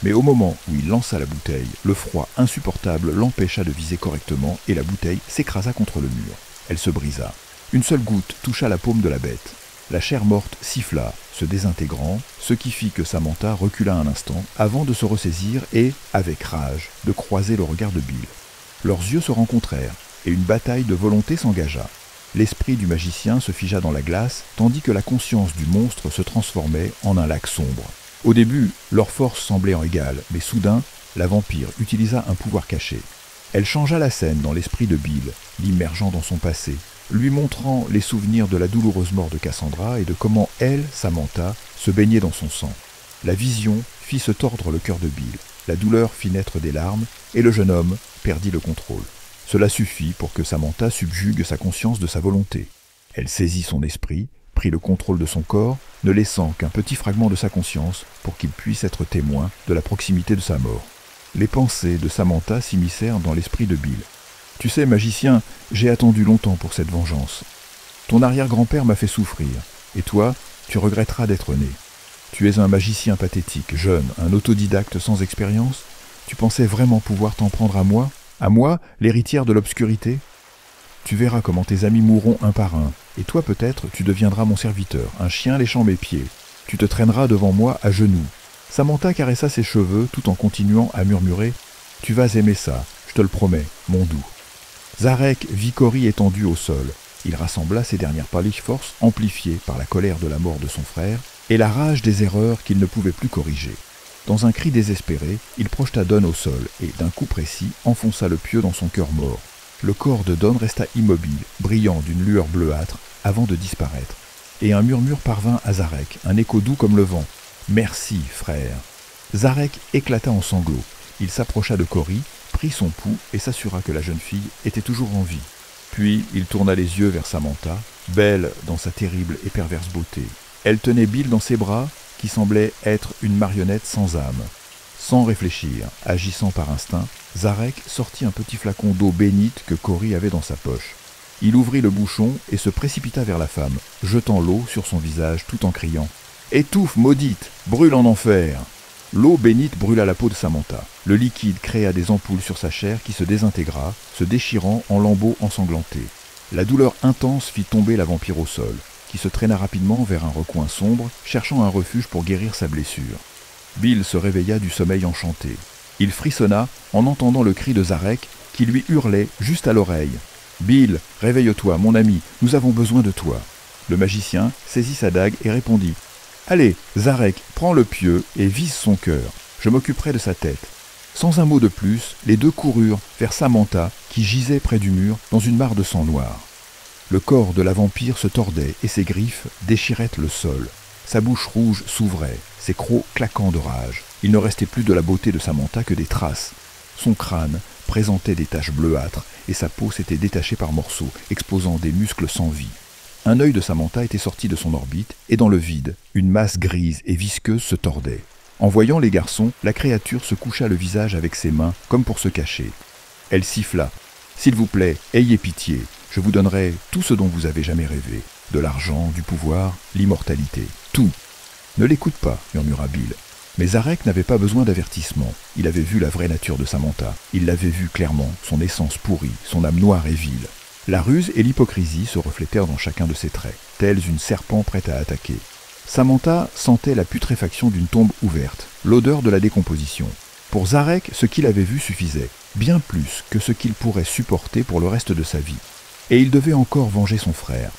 A: Mais au moment où il lança la bouteille, le froid insupportable l'empêcha de viser correctement et la bouteille s'écrasa contre le mur. Elle se brisa. Une seule goutte toucha la paume de la bête. La chair morte siffla, se désintégrant, ce qui fit que Samantha recula un instant avant de se ressaisir et, avec rage, de croiser le regard de Bill. Leurs yeux se rencontrèrent et une bataille de volonté s'engagea. L'esprit du magicien se figea dans la glace, tandis que la conscience du monstre se transformait en un lac sombre. Au début, leurs forces semblaient en égales, mais soudain, la vampire utilisa un pouvoir caché. Elle changea la scène dans l'esprit de Bill, l'immergeant dans son passé, lui montrant les souvenirs de la douloureuse mort de Cassandra et de comment elle, Samantha, se baignait dans son sang. La vision fit se tordre le cœur de Bill, la douleur fit naître des larmes, et le jeune homme perdit le contrôle. Cela suffit pour que Samantha subjugue sa conscience de sa volonté. Elle saisit son esprit, prit le contrôle de son corps, ne laissant qu'un petit fragment de sa conscience pour qu'il puisse être témoin de la proximité de sa mort. Les pensées de Samantha s'immiscèrent dans l'esprit de Bill. « Tu sais, magicien, j'ai attendu longtemps pour cette vengeance. Ton arrière-grand-père m'a fait souffrir, et toi, tu regretteras d'être né. Tu es un magicien pathétique, jeune, un autodidacte sans expérience. Tu pensais vraiment pouvoir t'en prendre à moi, l'héritière de l'obscurité? Tu verras comment tes amis mourront un par un, et toi peut-être tu deviendras mon serviteur, un chien léchant mes pieds. Tu te traîneras devant moi à genoux. » Samantha caressa ses cheveux tout en continuant à murmurer « Tu vas aimer ça, je te le promets, mon doux. » Zarek vit Cory étendu au sol. Il rassembla ses dernières forces amplifiées par la colère de la mort de son frère et la rage des erreurs qu'il ne pouvait plus corriger. Dans un cri désespéré, il projeta Don au sol et, d'un coup précis, enfonça le pieu dans son cœur mort. Le corps de Don resta immobile, brillant d'une lueur bleuâtre, avant de disparaître. Et un murmure parvint à Zarek, un écho doux comme le vent. « Merci, frère !» Zarek éclata en sanglots. Il s'approcha de Cory, prit son pouls et s'assura que la jeune fille était toujours en vie. Puis il tourna les yeux vers Samantha, belle dans sa terrible et perverse beauté. Elle tenait Bill dans ses bras, qui semblait être une marionnette sans âme. Sans réfléchir, agissant par instinct, Zarek sortit un petit flacon d'eau bénite que Cory avait dans sa poche. Il ouvrit le bouchon et se précipita vers la femme, jetant l'eau sur son visage tout en criant « Étouffe, maudite, brûle en enfer !» L'eau bénite brûla la peau de Samantha. Le liquide créa des ampoules sur sa chair qui se désintégra, se déchirant en lambeaux ensanglantés. La douleur intense fit tomber la vampire au sol, qui se traîna rapidement vers un recoin sombre, cherchant un refuge pour guérir sa blessure. Bill se réveilla du sommeil enchanté. Il frissonna en entendant le cri de Zarek qui lui hurlait juste à l'oreille. « Bill, réveille-toi, mon ami, nous avons besoin de toi. » Le magicien saisit sa dague et répondit « Allez, Zarek, prends le pieu et vise son cœur. Je m'occuperai de sa tête. » Sans un mot de plus, les deux coururent vers Samantha qui gisait près du mur dans une mare de sang noir. Le corps de la vampire se tordait et ses griffes déchiraient le sol. Sa bouche rouge s'ouvrait, ses crocs claquant de rage. Il ne restait plus de la beauté de Samantha que des traces. Son crâne présentait des taches bleuâtres et sa peau s'était détachée par morceaux, exposant des muscles sans vie. Un œil de Samantha était sorti de son orbite et dans le vide, une masse grise et visqueuse se tordait. En voyant les garçons, la créature se coucha le visage avec ses mains comme pour se cacher. Elle siffla. « S'il vous plaît, ayez pitié. Je vous donnerai tout ce dont vous avez jamais rêvé. De l'argent, du pouvoir, l'immortalité. Tout. » « Ne l'écoute pas, murmura Bill. Mais Zarek n'avait pas besoin d'avertissement. Il avait vu la vraie nature de Samantha. Il l'avait vue clairement, son essence pourrie, son âme noire et vile. La ruse et l'hypocrisie se reflétèrent dans chacun de ses traits, tels une serpent prête à attaquer. Samantha sentait la putréfaction d'une tombe ouverte, l'odeur de la décomposition. Pour Zarek, ce qu'il avait vu suffisait, bien plus que ce qu'il pourrait supporter pour le reste de sa vie. Et il devait encore venger son frère.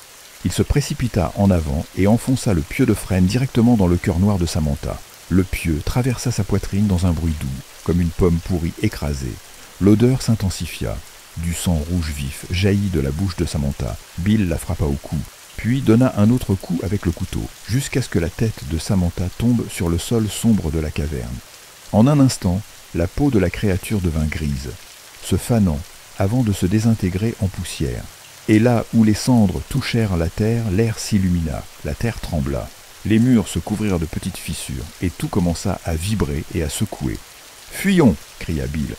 A: Il se précipita en avant et enfonça le pieu de frêne directement dans le cœur noir de Samantha. Le pieu traversa sa poitrine dans un bruit doux, comme une pomme pourrie écrasée. L'odeur s'intensifia. Du sang rouge vif jaillit de la bouche de Samantha. Bill la frappa au cou, puis donna un autre coup avec le couteau, jusqu'à ce que la tête de Samantha tombe sur le sol sombre de la caverne. En un instant, la peau de la créature devint grise, se fanant avant de se désintégrer en poussière. Et là où les cendres touchèrent la terre, l'air s'illumina, la terre trembla. Les murs se couvrirent de petites fissures, et tout commença à vibrer et à secouer. « Fuyons !» cria Bill.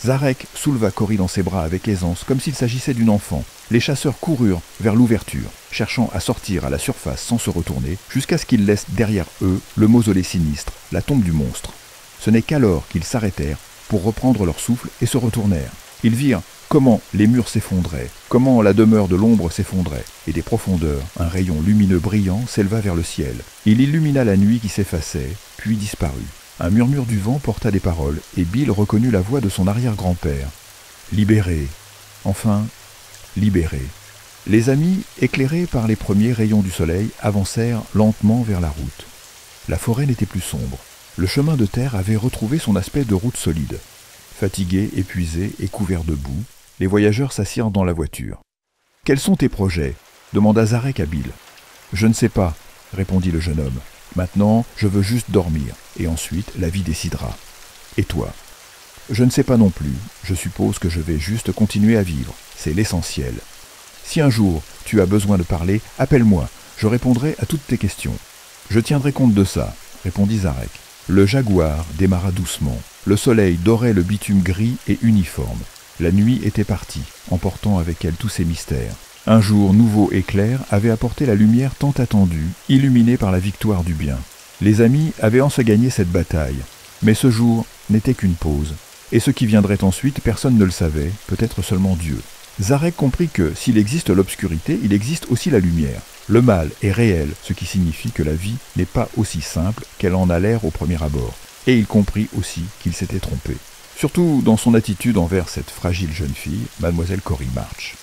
A: Zarek souleva Cory dans ses bras avec aisance, comme s'il s'agissait d'une enfant. Les chasseurs coururent vers l'ouverture, cherchant à sortir à la surface sans se retourner, jusqu'à ce qu'ils laissent derrière eux le mausolée sinistre, la tombe du monstre. Ce n'est qu'alors qu'ils s'arrêtèrent pour reprendre leur souffle et se retournèrent. Ils virent comment les murs s'effondraient, comment la demeure de l'ombre s'effondrait, et des profondeurs, un rayon lumineux brillant s'éleva vers le ciel. Il illumina la nuit qui s'effaçait, puis disparut. Un murmure du vent porta des paroles, et Bill reconnut la voix de son arrière-grand-père. Libéré. Enfin, libéré. Les amis, éclairés par les premiers rayons du soleil, avancèrent lentement vers la route. La forêt n'était plus sombre. Le chemin de terre avait retrouvé son aspect de route solide. Fatigués, épuisés et couverts de boue, les voyageurs s'assirent dans la voiture. « Quels sont tes projets » demanda Zarek à Bill. « Je ne sais pas » répondit le jeune homme. « Maintenant, je veux juste dormir, et ensuite la vie décidera. Et toi ?»« Je ne sais pas non plus. Je suppose que je vais juste continuer à vivre. C'est l'essentiel. Si un jour tu as besoin de parler, appelle-moi. Je répondrai à toutes tes questions. »« Je tiendrai compte de ça » répondit Zarek. Le jaguar démarra doucement. Le soleil dorait le bitume gris et uniforme. La nuit était partie, emportant avec elle tous ses mystères. Un jour nouveau et clair avait apporté la lumière tant attendue, illuminée par la victoire du bien. Les amis avaient en se gagné cette bataille. Mais ce jour n'était qu'une pause. Et ce qui viendrait ensuite, personne ne le savait, peut-être seulement Dieu. Zarek comprit que, s'il existe l'obscurité, il existe aussi la lumière. Le mal est réel, ce qui signifie que la vie n'est pas aussi simple qu'elle en a l'air au premier abord. Et il comprit aussi qu'il s'était trompé. Surtout dans son attitude envers cette fragile jeune fille, mademoiselle Cory March.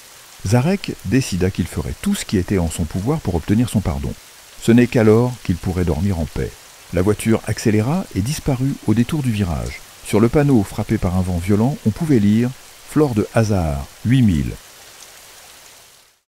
A: Zarek décida qu'il ferait tout ce qui était en son pouvoir pour obtenir son pardon. Ce n'est qu'alors qu'il pourrait dormir en paix. La voiture accéléra et disparut au détour du virage. Sur le panneau frappé par un vent violent, on pouvait lire « Flore de Hazard, 8000 ».